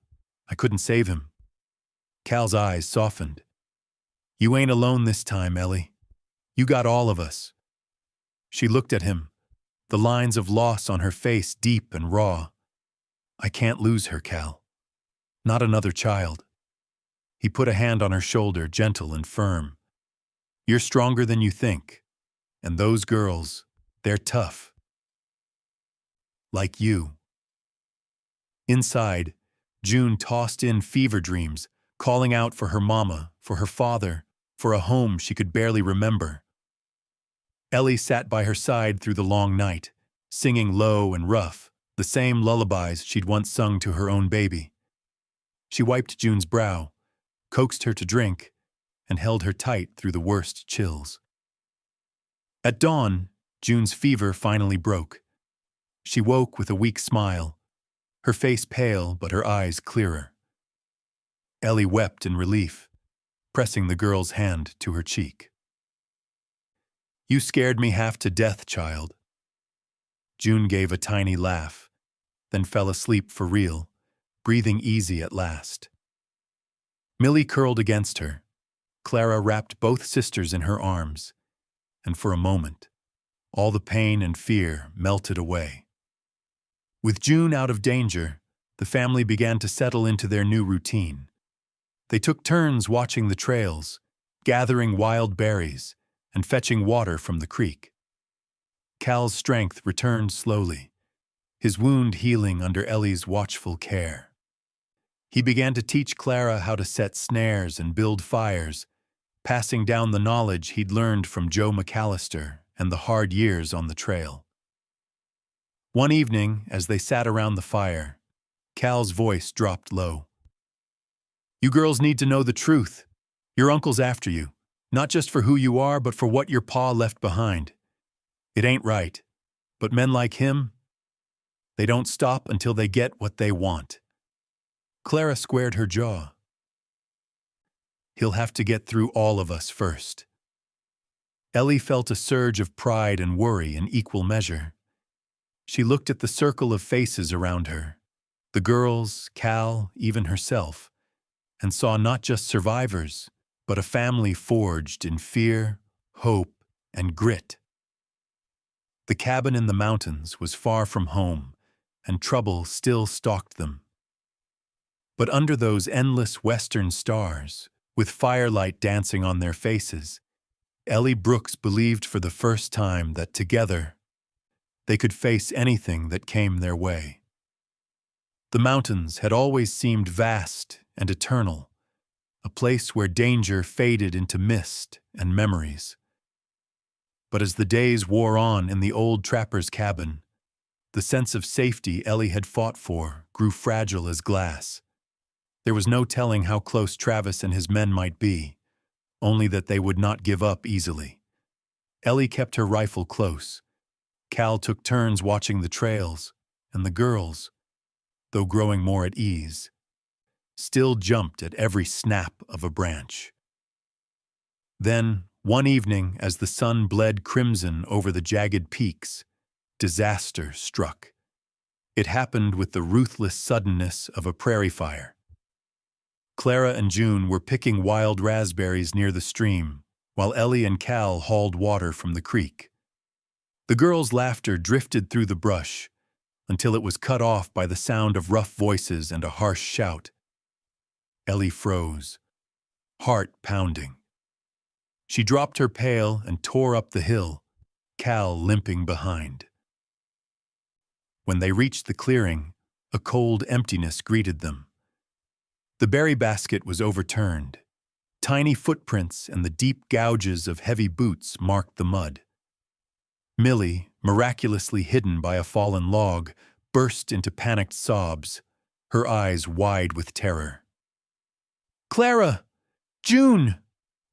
A: I couldn't save him. Cal's eyes softened. You ain't alone this time, Ellie. You got all of us. She looked at him, the lines of loss on her face deep and raw. I can't lose her, Cal. Not another child. He put a hand on her shoulder, gentle and firm. You're stronger than you think. And those girls, they're tough. Like you. Inside, June tossed in fever dreams, calling out for her mama, for her father, for a home she could barely remember. Ellie sat by her side through the long night, singing low and rough, the same lullabies she'd once sung to her own baby. She wiped June's brow, coaxed her to drink, and held her tight through the worst chills. At dawn, June's fever finally broke. She woke with a weak smile, her face pale but her eyes clearer. Ellie wept in relief, pressing the girl's hand to her cheek. You scared me half to death, child. June gave a tiny laugh, then fell asleep for real, breathing easy at last. Millie curled against her. Clara wrapped both sisters in her arms, and for a moment, all the pain and fear melted away. With June out of danger, the family began to settle into their new routine. They took turns watching the trails, gathering wild berries, and fetching water from the creek. Cal's strength returned slowly, his wound healing under Ellie's watchful care. He began to teach Clara how to set snares and build fires, passing down the knowledge he'd learned from Joe McAllister and the hard years on the trail. One evening, as they sat around the fire, Cal's voice dropped low. You girls need to know the truth. Your uncle's after you, not just for who you are, but for what your pa left behind. It ain't right, but men like him, they don't stop until they get what they want. Clara squared her jaw. He'll have to get through all of us first. Ellie felt a surge of pride and worry in equal measure. She looked at the circle of faces around her, the girls, Cal, even herself, and saw not just survivors, but a family forged in fear, hope, and grit. The cabin in the mountains was far from home, and trouble still stalked them. But under those endless western stars, with firelight dancing on their faces, Ellie Brooks believed for the first time that together they could face anything that came their way. The mountains had always seemed vast and eternal, a place where danger faded into mist and memories. But as the days wore on in the old trapper's cabin, the sense of safety Ellie had fought for grew fragile as glass. There was no telling how close Travis and his men might be, only that they would not give up easily. Ellie kept her rifle close. Cal took turns watching the trails, and the girls, though growing more at ease, still jumped at every snap of a branch. Then, one evening, as the sun bled crimson over the jagged peaks, disaster struck. It happened with the ruthless suddenness of a prairie fire. Clara and June were picking wild raspberries near the stream, while Ellie and Cal hauled water from the creek. The girls' laughter drifted through the brush, until it was cut off by the sound of rough voices and a harsh shout. Ellie froze, heart pounding. She dropped her pail and tore up the hill, Cal limping behind. When they reached the clearing, a cold emptiness greeted them. The berry basket was overturned. Tiny footprints and the deep gouges of heavy boots marked the mud. Millie, miraculously hidden by a fallen log, burst into panicked sobs, her eyes wide with terror. "Clara! June!"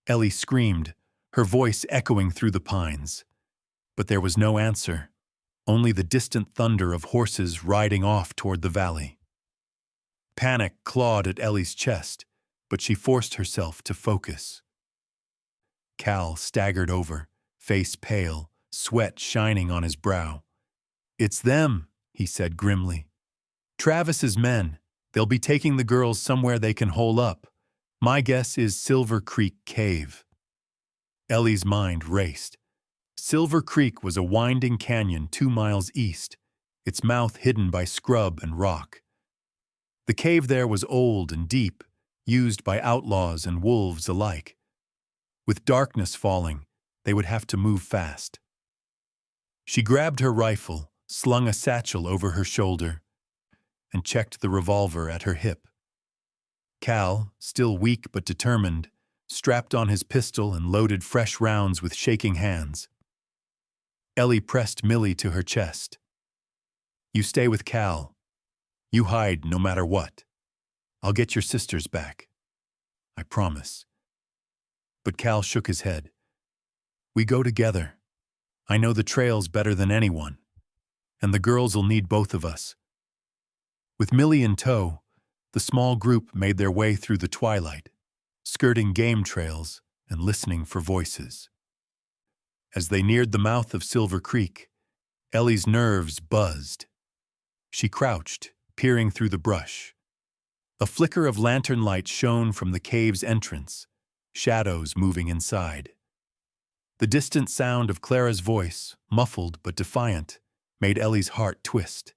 A: Ellie screamed, her voice echoing through the pines. But there was no answer, only the distant thunder of horses riding off toward the valley. Panic clawed at Ellie's chest, but she forced herself to focus. Cal staggered over, face pale, sweat shining on his brow. "It's them," he said grimly. "Travis's men. They'll be taking the girls somewhere they can hole up. My guess is Silver Creek Cave." Ellie's mind raced. Silver Creek was a winding canyon 2 miles east, its mouth hidden by scrub and rock. The cave there was old and deep, used by outlaws and wolves alike. With darkness falling, they would have to move fast. She grabbed her rifle, slung a satchel over her shoulder, and checked the revolver at her hip. Cal, still weak but determined, strapped on his pistol and loaded fresh rounds with shaking hands. Ellie pressed Millie to her chest. "You stay with Cal. You hide no matter what. I'll get your sisters back. I promise." But Cal shook his head. "We go together. I know the trails better than anyone, and the girls'll need both of us." With Millie in tow, the small group made their way through the twilight, skirting game trails and listening for voices. As they neared the mouth of Silver Creek, Ellie's nerves buzzed. She crouched, peering through the brush. A flicker of lantern light shone from the cave's entrance, shadows moving inside. The distant sound of Clara's voice, muffled but defiant, made Ellie's heart twist.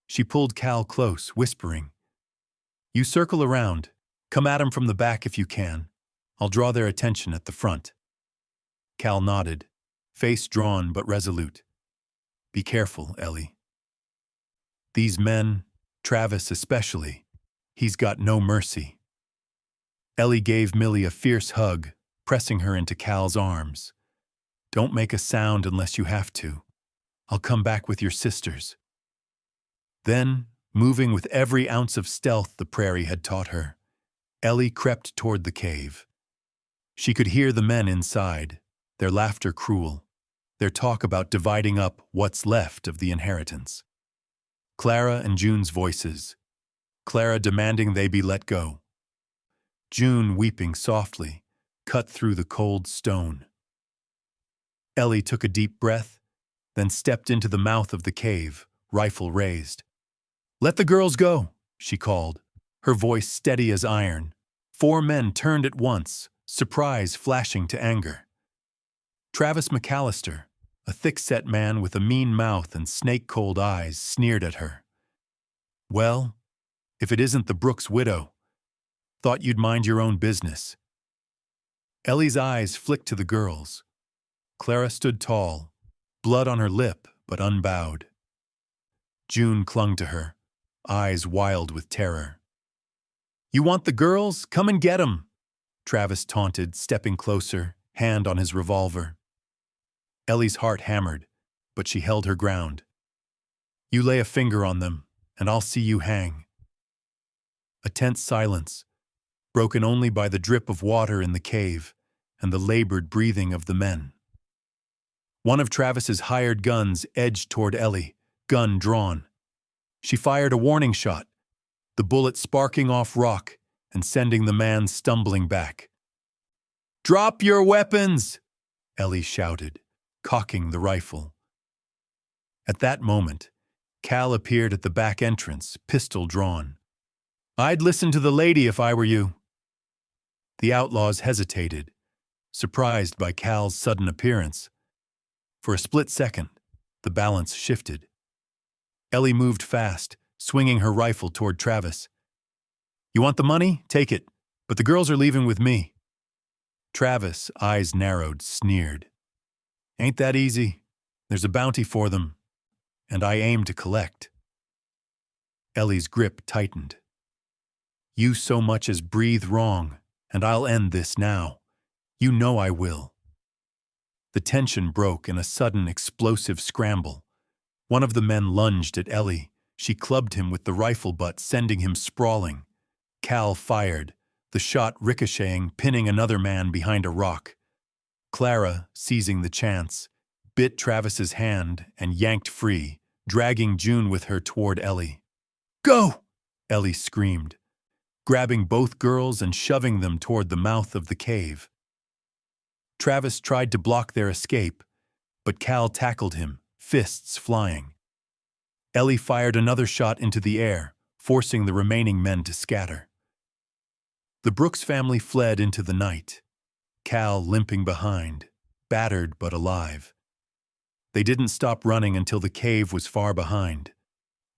A: She pulled Cal close, whispering, "You circle around. Come at 'em from the back if you can. I'll draw their attention at the front." Cal nodded, face drawn but resolute. "Be careful, Ellie. These men, Travis especially, he's got no mercy." Ellie gave Millie a fierce hug, pressing her into Cal's arms. "Don't make a sound unless you have to. I'll come back with your sisters." Then, moving with every ounce of stealth the prairie had taught her, Ellie crept toward the cave. She could hear the men inside, their laughter cruel, their talk about dividing up what's left of the inheritance. Clara and June's voices, Clara demanding they be let go. June weeping softly, cut through the cold stone. Ellie took a deep breath, then stepped into the mouth of the cave, rifle raised. "Let the girls go," she called, her voice steady as iron. 4 men turned at once, surprise flashing to anger. Travis McAllister, a thick-set man with a mean mouth and snake-cold eyes, sneered at her. "Well, if it isn't the Brooks widow. Thought you'd mind your own business." Ellie's eyes flicked to the girls. Clara stood tall, blood on her lip but unbowed. June clung to her, eyes wild with terror. "You want the girls? Come and get 'em," Travis taunted, stepping closer, hand on his revolver. Ellie's heart hammered, but she held her ground. "You lay a finger on them, and I'll see you hang." A tense silence, broken only by the drip of water in the cave and the labored breathing of the men. One of Travis's hired guns edged toward Ellie, gun drawn. She fired a warning shot, the bullet sparking off rock and sending the man stumbling back. "Drop your weapons!" Ellie shouted, cocking the rifle. At that moment, Cal appeared at the back entrance, pistol drawn. "I'd listen to the lady if I were you." The outlaws hesitated, surprised by Cal's sudden appearance. For a split second, the balance shifted. Ellie moved fast, swinging her rifle toward Travis. You want the money? Take it. But the girls are leaving with me. Travis, eyes narrowed, sneered. Ain't that easy. There's a bounty for them, and I aim to collect. Ellie's grip tightened. You so much as breathe wrong, and I'll end this now. You know I will. The tension broke in a sudden explosive scramble. One of the men lunged at Ellie. She clubbed him with the rifle butt, sending him sprawling. Cal fired, the shot ricocheting, pinning another man behind a rock. Clara, seizing the chance, bit Travis's hand and yanked free, dragging June with her toward Ellie. Go! Ellie screamed, grabbing both girls and shoving them toward the mouth of the cave. Travis tried to block their escape, but Cal tackled him, fists flying. Ellie fired another shot into the air, forcing the remaining men to scatter. The Brooks family fled into the night, Cal limping behind, battered but alive. They didn't stop running until the cave was far behind,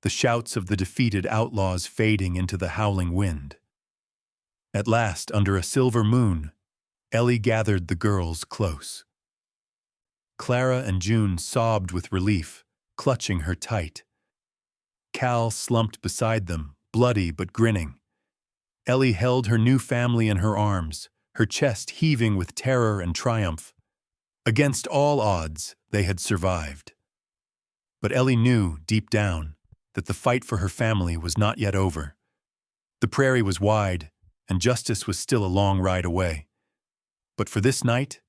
A: the shouts of the defeated outlaws fading into the howling wind. At last, under a silver moon, Ellie gathered the girls close. Clara and June sobbed with relief, clutching her tight. Cal slumped beside them, bloody but grinning. Ellie held her new family in her arms, her chest heaving with terror and triumph. Against all odds, they had survived. But Ellie knew, deep down, that the fight for her family was not yet over. The prairie was wide, and justice was still a long ride away. But for this night,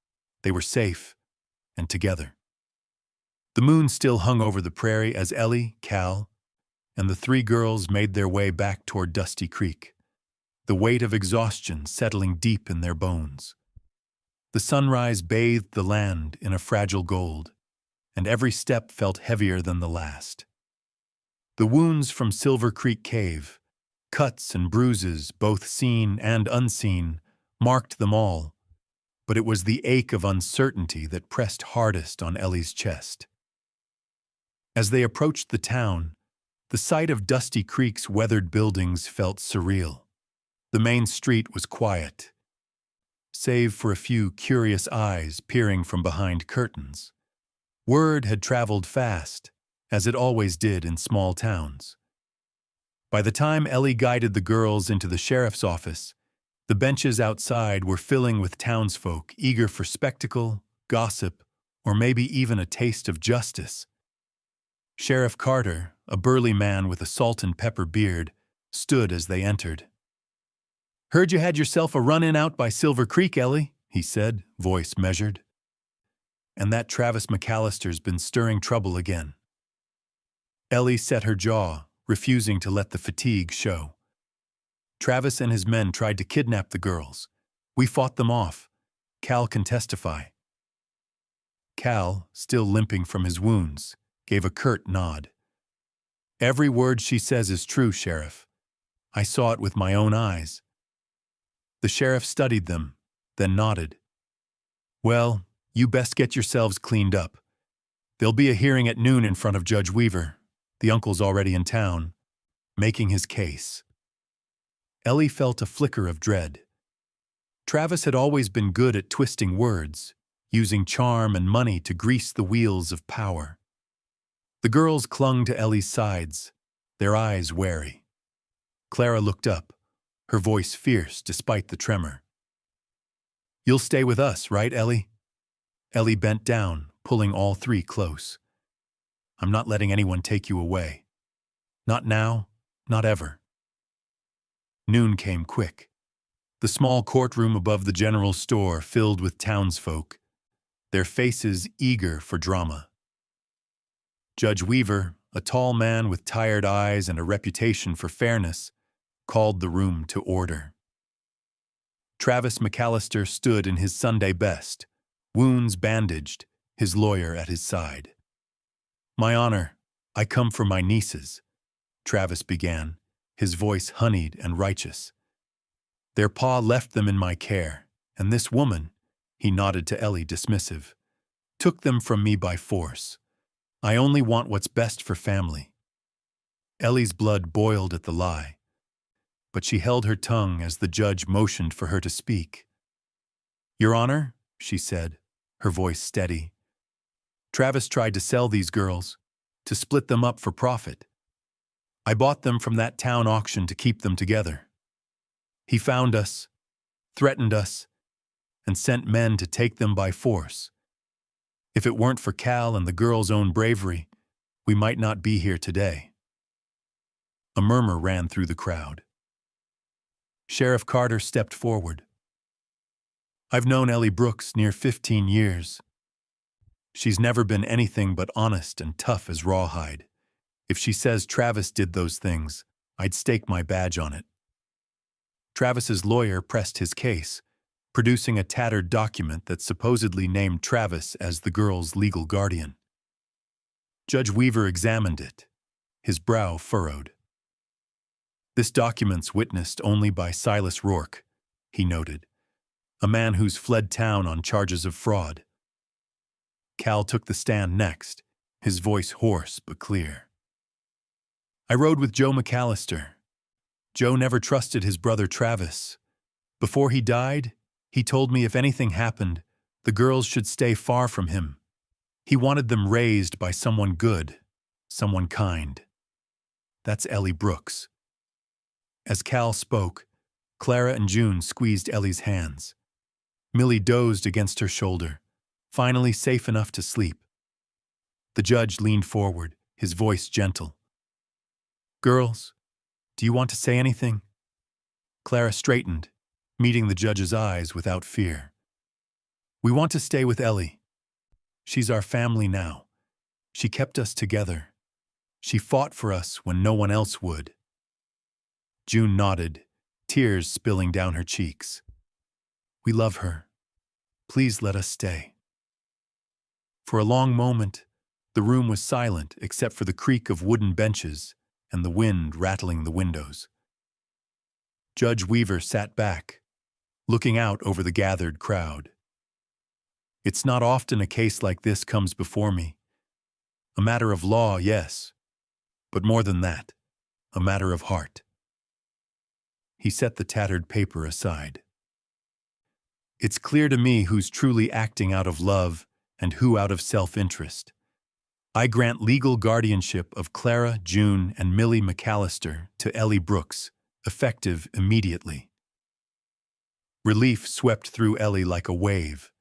A: they were safe and together. The moon still hung over the prairie as Ellie, Cal, and the three girls made their way back toward Dusty Creek, the weight of exhaustion settling deep in their bones. The sunrise bathed the land in a fragile gold, and every step felt heavier than the last. The wounds from Silver Creek Cave, cuts and bruises, both seen and unseen, marked them all, but it was the ache of uncertainty that pressed hardest on Ellie's chest. As they approached the town, the sight of Dusty Creek's weathered buildings felt surreal. The main street was quiet, save for a few curious eyes peering from behind curtains. Word had traveled fast, as it always did in small towns. By the time Ellie guided the girls into the sheriff's office, the benches outside were filling with townsfolk eager for spectacle, gossip, or maybe even a taste of justice. Sheriff Carter, a burly man with a salt and pepper beard, stood as they entered. "Heard you had yourself a run-in out by Silver Creek, Ellie," he said, voice measured. "And that Travis McAllister's been stirring trouble again." Ellie set her jaw, refusing to let the fatigue show. "Travis and his men tried to kidnap the girls. We fought them off. Cal can testify." Cal, still limping from his wounds, gave a curt nod. "Every word she says is true, Sheriff. I saw it with my own eyes." The sheriff studied them, then nodded. "Well, you best get yourselves cleaned up. There'll be a hearing at noon in front of Judge Weaver. The uncle's already in town, making his case." Ellie felt a flicker of dread. Travis had always been good at twisting words, using charm and money to grease the wheels of power. The girls clung to Ellie's sides, their eyes wary. Clara looked up, her voice fierce despite the tremor. "You'll stay with us, right, Ellie?" Ellie bent down, pulling all three close. "I'm not letting anyone take you away. Not now, not ever." Noon came quick. The small courtroom above the general store filled with townsfolk, their faces eager for drama. Judge Weaver, a tall man with tired eyes and a reputation for fairness, called the room to order. Travis McAllister stood in his Sunday best, wounds bandaged, his lawyer at his side. "My honor, I come for my nieces," Travis began, his voice honeyed and righteous. "Their pa left them in my care, and this woman," he nodded to Ellie dismissive, "took them from me by force. I only want what's best for family. Ellie's blood boiled at the lie, but she held her tongue as the judge motioned for her to speak. "Your Honor," she said, her voice steady, "Travis tried to sell these girls, to split them up for profit. I bought them from that town auction to keep them together. He found us, threatened us, and sent men to take them by force. If it weren't for Cal and the girls' own bravery, we might not be here today." A murmur ran through the crowd. Sheriff Carter stepped forward. "I've known Ellie Brooks near 15 years. She's never been anything but honest and tough as rawhide. If she says Travis did those things, I'd stake my badge on it." Travis's lawyer pressed his case, producing a tattered document that supposedly named Travis as the girl's legal guardian. Judge Weaver examined it, his brow furrowed. "This document's witnessed only by Silas Rourke," he noted, "a man who's fled town on charges of fraud." Cal took the stand next, his voice hoarse but clear. "I rode with Joe McAllister. Joe never trusted his brother Travis. Before he died, he told me if anything happened, the girls should stay far from him. He wanted them raised by someone good, someone kind. That's Ellie Brooks." As Cal spoke, Clara and June squeezed Ellie's hands. Millie dozed against her shoulder, finally safe enough to sleep. The judge leaned forward, his voice gentle. "Girls, do you want to say anything?" Clara straightened, meeting the judge's eyes without fear. "We want to stay with Ellie. She's our family now. She kept us together. She fought for us when no one else would." June nodded, tears spilling down her cheeks. "We love her. Please let us stay." For a long moment, the room was silent except for the creak of wooden benches and the wind rattling the windows. Judge Weaver sat back, looking out over the gathered crowd. "It's not often a case like this comes before me. A matter of law, yes, but more than that, a matter of heart." He set the tattered paper aside. "It's clear to me who's truly acting out of love and who out of self-interest. I grant legal guardianship of Clara, June, and Millie McAllister to Ellie Brooks, effective immediately." Relief swept through Ellie like a wave.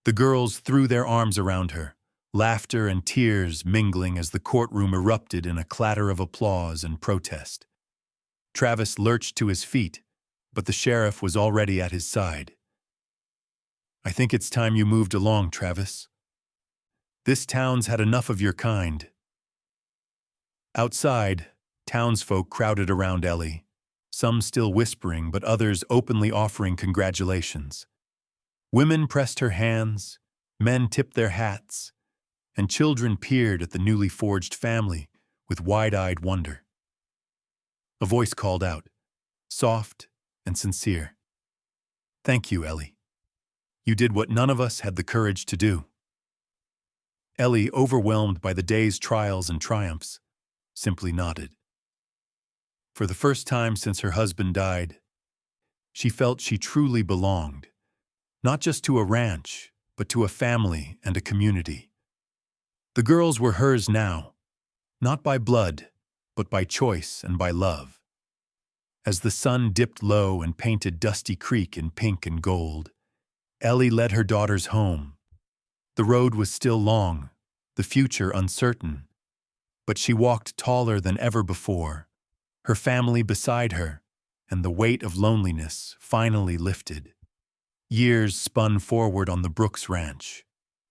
A: The girls threw their arms around her, laughter and tears mingling as the courtroom erupted in a clatter of applause and protest. Travis lurched to his feet, but the sheriff was already at his side. "I think it's time you moved along, Travis. This town's had enough of your kind." Outside, townsfolk crowded around Ellie, some still whispering but others openly offering congratulations. Women pressed her hands, men tipped their hats, and children peered at the newly forged family with wide-eyed wonder. A voice called out, soft and sincere. "Thank you, Ellie. You did what none of us had the courage to do." Ellie, overwhelmed by the day's trials and triumphs, simply nodded. For the first time since her husband died, she felt she truly belonged, not just to a ranch, but to a family and a community. The girls were hers now, not by blood, but by choice and by love. As the sun dipped low and painted Dusty Creek in pink and gold, Ellie led her daughters home. The road was still long, the future uncertain, but she walked taller than ever before, her family beside her, and the weight of loneliness finally lifted. Years spun forward on the Brooks Ranch,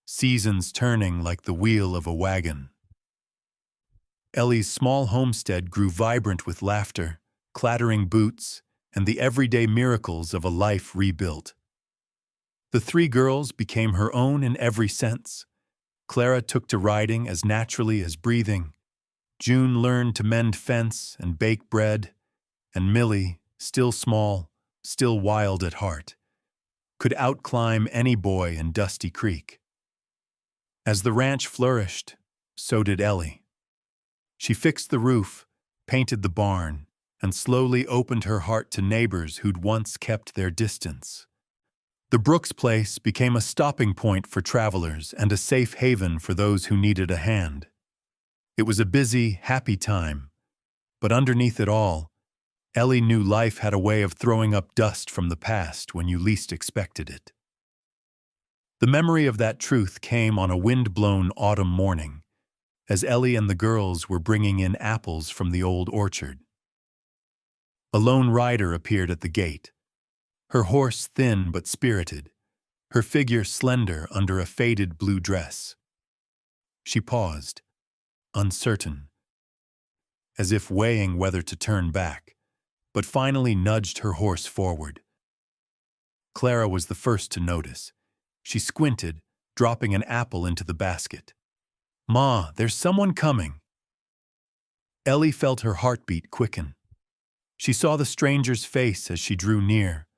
A: seasons turning like the wheel of a wagon. Ellie's small homestead grew vibrant with laughter, clattering boots, and the everyday miracles of a life rebuilt. The three girls became her own in every sense. Clara took to riding as naturally as breathing. June learned to mend fence and bake bread, and Millie, still small, still wild at heart, could outclimb any boy in Dusty Creek. As the ranch flourished, so did Ellie. She fixed the roof, painted the barn, and slowly opened her heart to neighbors who'd once kept their distance. The Brooks place became a stopping point for travelers and a safe haven for those who needed a hand. It was a busy, happy time, but underneath it all, Ellie knew life had a way of throwing up dust from the past when you least expected it. The memory of that truth came on a wind-blown autumn morning, as Ellie and the girls were bringing in apples from the old orchard. A lone rider appeared at the gate, her horse thin but spirited, her figure slender under a faded blue dress. She paused, uncertain, as if weighing whether to turn back, but finally nudged her horse forward. Clara was the first to notice. She squinted, dropping an apple into the basket. "Ma, there's someone coming." Ellie felt her heartbeat quicken. She saw the stranger's face as she drew near,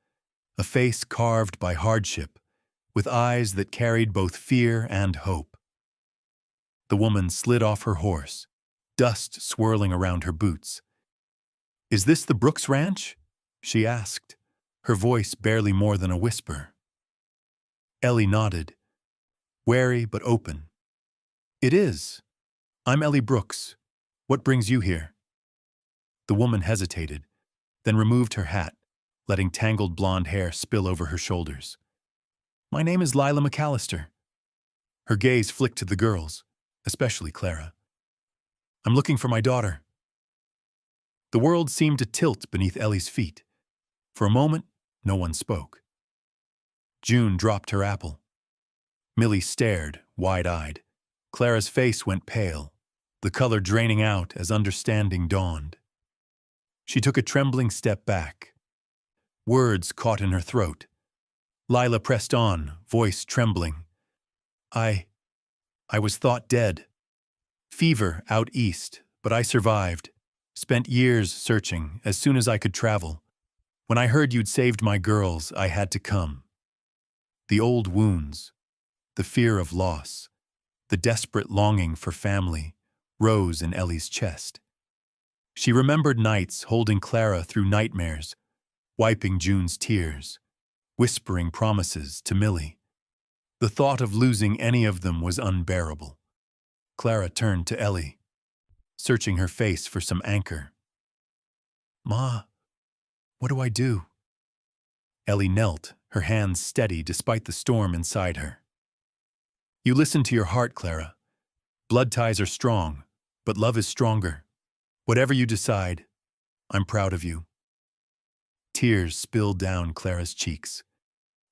A: a face carved by hardship, with eyes that carried both fear and hope. The woman slid off her horse, dust swirling around her boots. "Is this the Brooks Ranch?" she asked, her voice barely more than a whisper. Ellie nodded, wary but open. "It is. I'm Ellie Brooks. What brings you here?" The woman hesitated, then removed her hat, letting tangled blonde hair spill over her shoulders. "My name is Lila McAllister." Her gaze flicked to the girls, especially Clara. "I'm looking for my daughter." The world seemed to tilt beneath Ellie's feet. For a moment, no one spoke. June dropped her apple. Millie stared, wide-eyed. Clara's face went pale, the color draining out as understanding dawned. She took a trembling step back. Words caught in her throat. Lila pressed on, voice trembling. I was thought dead. Fever out east, but I survived. Spent years searching, as soon as I could travel. When I heard you'd saved my girls, I had to come." The old wounds, the fear of loss, the desperate longing for family, rose in Ellie's chest. She remembered nights holding Clara through nightmares, wiping June's tears, whispering promises to Millie. The thought of losing any of them was unbearable. Clara turned to Ellie, searching her face for some anchor. "Ma, what do I do?" Ellie knelt, her hands steady despite the storm inside her. "You listen to your heart, Clara. Blood ties are strong, but love is stronger. Whatever you decide, I'm proud of you." Tears spilled down Clara's cheeks.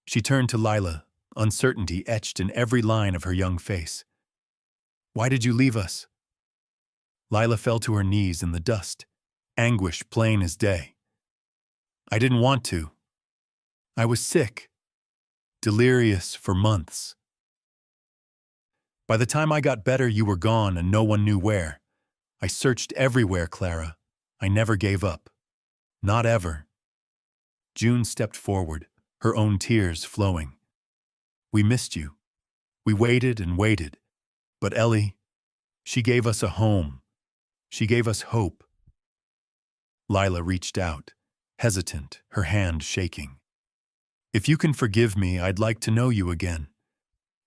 A: She turned to Lila, uncertainty etched in every line of her young face. "Why did you leave us?" Lila fell to her knees in the dust, anguish plain as day. "I didn't want to. I was sick, delirious for months. By the time I got better, you were gone and no one knew where. I searched everywhere, Clara. I never gave up. Not ever." June stepped forward, her own tears flowing. "We missed you. We waited and waited. But Ellie, she gave us a home. She gave us hope." Lila reached out, hesitant, her hand shaking. "If you can forgive me, I'd like to know you again.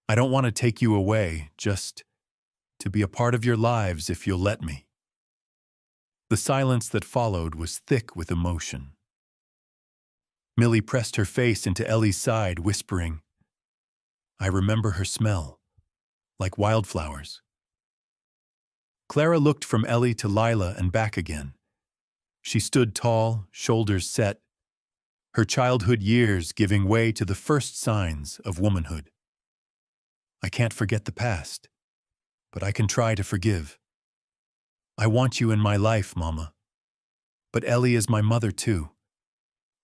A: I don't want to take you away, just to be a part of your lives if you'll let me." The silence that followed was thick with emotion. Millie pressed her face into Ellie's side, whispering, "I remember her smell, like wildflowers." Clara looked from Ellie to Lila and back again. She stood tall, shoulders set, her childhood years giving way to the first signs of womanhood. "I can't forget the past, but I can try to forgive. I want you in my life, Mama. But Ellie is my mother too.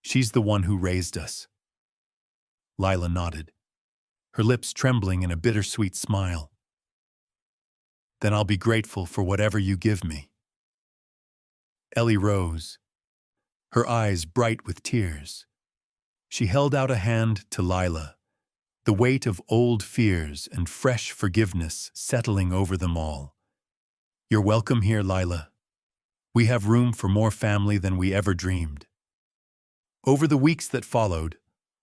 A: She's the one who raised us." Lila nodded, her lips trembling in a bittersweet smile. "Then I'll be grateful for whatever you give me." Ellie rose, her eyes bright with tears. She held out a hand to Lila, the weight of old fears and fresh forgiveness settling over them all. "You're welcome here, Lila. We have room for more family than we ever dreamed. Over the weeks that followed,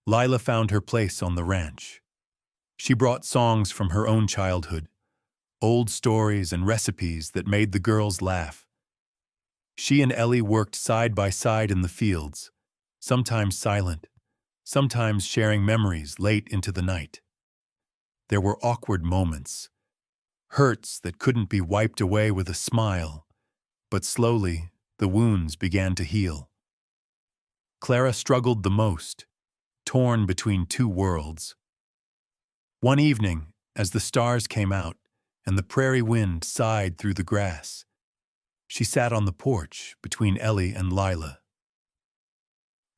A: Lila found her place on the ranch. She brought songs from her own childhood, old stories and recipes that made the girls laugh. She and Ellie worked side by side in the fields, sometimes silent, sometimes sharing memories late into the night. There were awkward moments, hurts that couldn't be wiped away with a smile, but slowly the wounds began to heal. Clara struggled the most, torn between two worlds. One evening, as the stars came out and the prairie wind sighed through the grass, she sat on the porch between Ellie and Lila.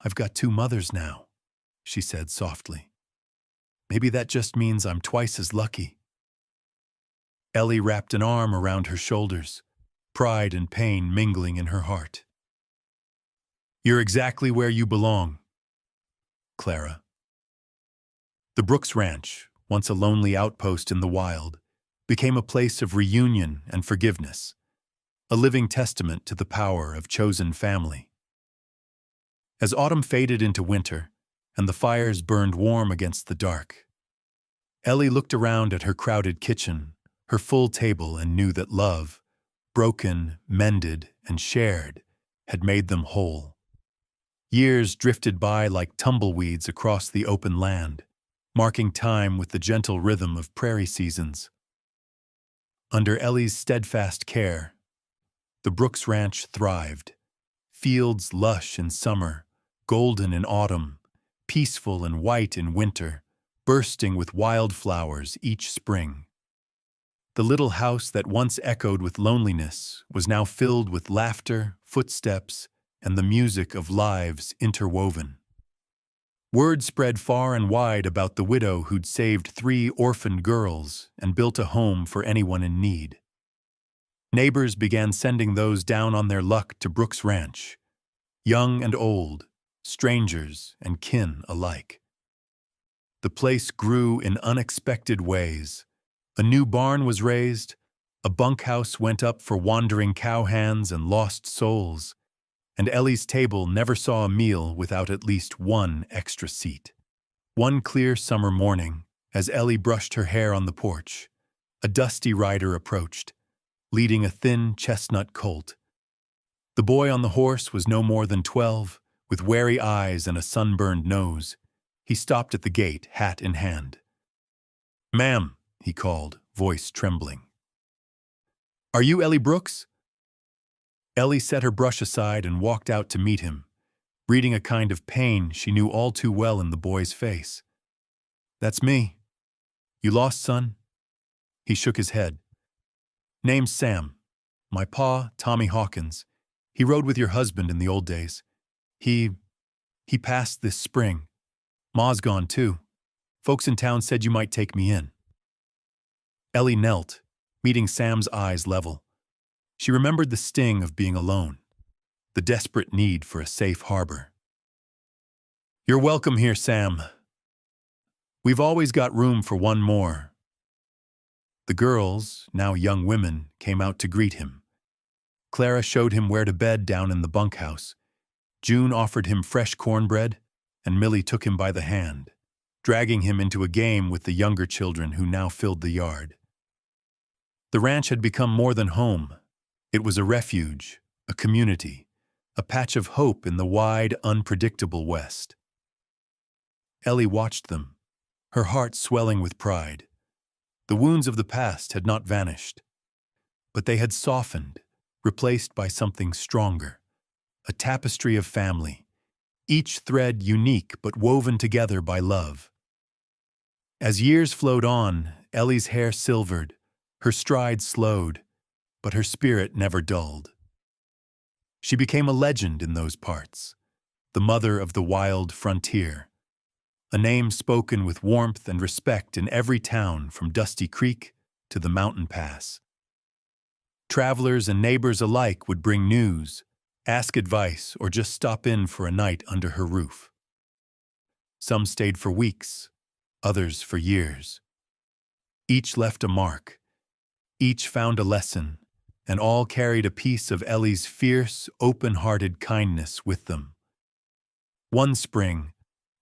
A: "I've got two mothers now," she said softly. "Maybe that just means I'm twice as lucky." Ellie wrapped an arm around her shoulders, pride and pain mingling in her heart. "You're exactly where you belong, Clara." The Brooks Ranch, once a lonely outpost in the wild, became a place of reunion and forgiveness, a living testament to the power of chosen family. As autumn faded into winter, and the fires burned warm against the dark, Ellie looked around at her crowded kitchen, her full table, and knew that love, broken, mended, and shared, had made them whole. Years drifted by like tumbleweeds across the open land, marking time with the gentle rhythm of prairie seasons. Under Ellie's steadfast care, the Brooks Ranch thrived. Fields lush in summer, golden in autumn, peaceful and white in winter, bursting with wildflowers each spring. The little house that once echoed with loneliness was now filled with laughter, footsteps, and the music of lives interwoven. Word spread far and wide about the widow who'd saved 3 orphaned girls and built a home for anyone in need. Neighbors began sending those down on their luck to Brooks Ranch, young and old, strangers and kin alike. The place grew in unexpected ways. A new barn was raised, a bunkhouse went up for wandering cowhands and lost souls, and Ellie's table never saw a meal without at least one extra seat. One clear summer morning, as Ellie brushed her hair on the porch, a dusty rider approached, leading a thin chestnut colt. The boy on the horse was no more than 12, with wary eyes and a sunburned nose. He stopped at the gate, hat in hand. "Ma'am," he called, voice trembling. "Are you Ellie Brooks?" Ellie set her brush aside and walked out to meet him, reading a kind of pain she knew all too well in the boy's face. "That's me. You lost, son?" He shook his head. "Name's Sam. My pa, Tommy Hawkins. He rode with your husband in the old days. He passed this spring. Ma's gone too. Folks in town said you might take me in." Ellie knelt, meeting Sam's eyes level. She remembered the sting of being alone, the desperate need for a safe harbor. "You're welcome here, Sam. We've always got room for one more." The girls, now young women, came out to greet him. Clara showed him where to bed down in the bunkhouse. June offered him fresh cornbread, and Millie took him by the hand, dragging him into a game with the younger children who now filled the yard. The ranch had become more than home. It was a refuge, a community, a patch of hope in the wide, unpredictable West. Ellie watched them, her heart swelling with pride. The wounds of the past had not vanished, but they had softened, replaced by something stronger, a tapestry of family, each thread unique but woven together by love. As years flowed on, Ellie's hair silvered, her stride slowed, but her spirit never dulled. She became a legend in those parts, the mother of the wild frontier, a name spoken with warmth and respect in every town from Dusty Creek to the mountain pass. Travelers and neighbors alike would bring news, ask advice, or just stop in for a night under her roof. Some stayed for weeks, others for years. Each left a mark, each found a lesson, and all carried a piece of Ellie's fierce, open-hearted kindness with them. One spring,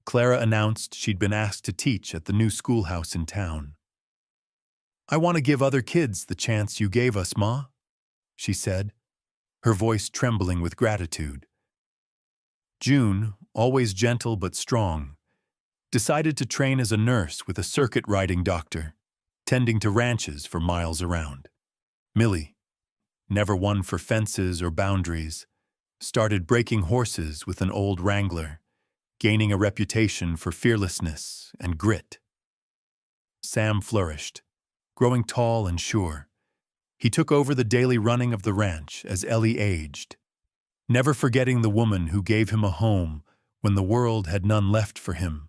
A: Clara announced she'd been asked to teach at the new schoolhouse in town. "I want to give other kids the chance you gave us, Ma," she said, her voice trembling with gratitude. June, always gentle but strong, decided to train as a nurse with a circuit-riding doctor, tending to ranches for miles around. Millie, never one for fences or boundaries, started breaking horses with an old wrangler, gaining a reputation for fearlessness and grit. Sam flourished, growing tall and sure. He took over the daily running of the ranch as Ellie aged, never forgetting the woman who gave him a home when the world had none left for him.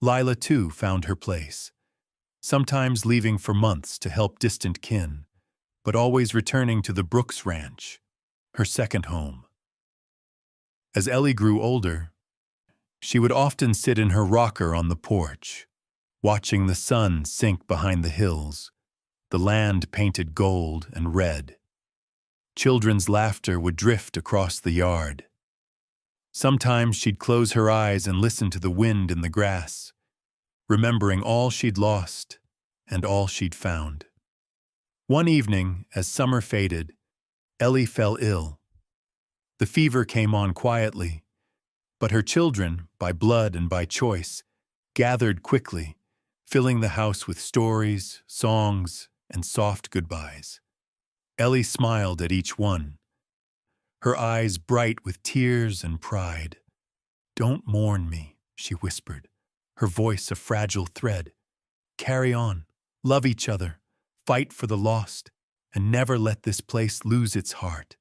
A: Lila, too, found her place, sometimes leaving for months to help distant kin, but always returning to the Brooks Ranch, her second home. As Ellie grew older, she would often sit in her rocker on the porch, watching the sun sink behind the hills, the land painted gold and red. Children's laughter would drift across the yard. Sometimes she'd close her eyes and listen to the wind in the grass, remembering all she'd lost and all she'd found. One evening, as summer faded, Ellie fell ill. The fever came on quietly, but her children, by blood and by choice, gathered quickly, filling the house with stories, songs, and soft goodbyes. Ellie smiled at each one, her eyes bright with tears and pride. "Don't mourn me," she whispered, her voice a fragile thread. "Carry on, love each other, fight for the lost, and never let this place lose its heart.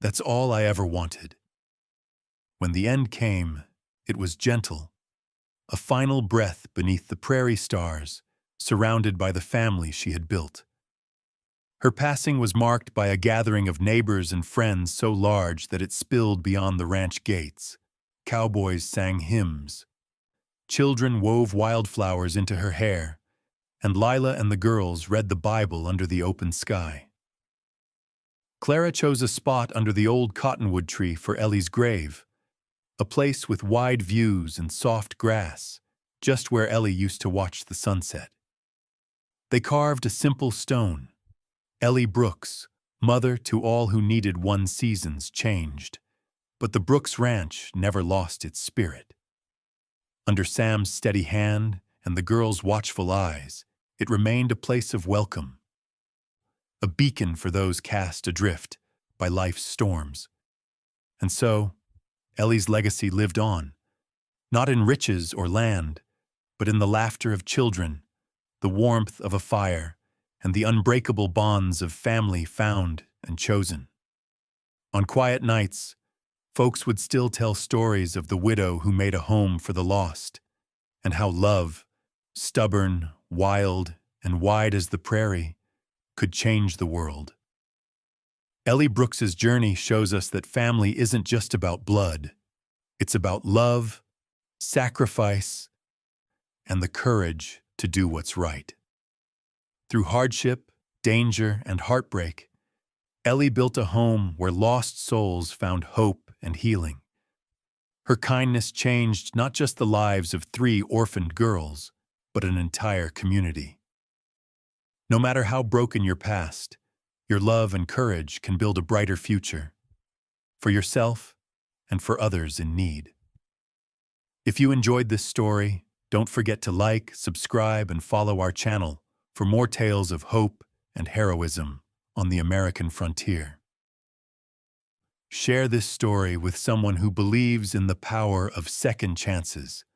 A: That's all I ever wanted." When the end came, it was gentle, a final breath beneath the prairie stars, surrounded by the family she had built. Her passing was marked by a gathering of neighbors and friends so large that it spilled beyond the ranch gates. Cowboys sang hymns. Children wove wildflowers into her hair, and Lila and the girls read the Bible under the open sky. Clara chose a spot under the old cottonwood tree for Ellie's grave, a place with wide views and soft grass, just where Ellie used to watch the sunset. They carved a simple stone, "Ellie Brooks, mother to all who needed one season's changed," but the Brooks Ranch never lost its spirit. Under Sam's steady hand and the girls' watchful eyes, it remained a place of welcome, a beacon for those cast adrift by life's storms. And so, Ellie's legacy lived on, not in riches or land, but in the laughter of children, the warmth of a fire, and the unbreakable bonds of family found and chosen. On quiet nights, folks would still tell stories of the widow who made a home for the lost, and how love, stubborn, wild, and wide as the prairie, could change the world. Ellie Brooks's journey shows us that family isn't just about blood. It's about love, sacrifice, and the courage to do what's right. Through hardship, danger, and heartbreak, Ellie built a home where lost souls found hope and healing. Her kindness changed not just the lives of 3 orphaned girls, but an entire community. No matter how broken your past, your love and courage can build a brighter future, for yourself and for others in need. If you enjoyed this story, don't forget to like, subscribe, and follow our channel for more tales of hope and heroism on the American frontier. Share this story with someone who believes in the power of second chances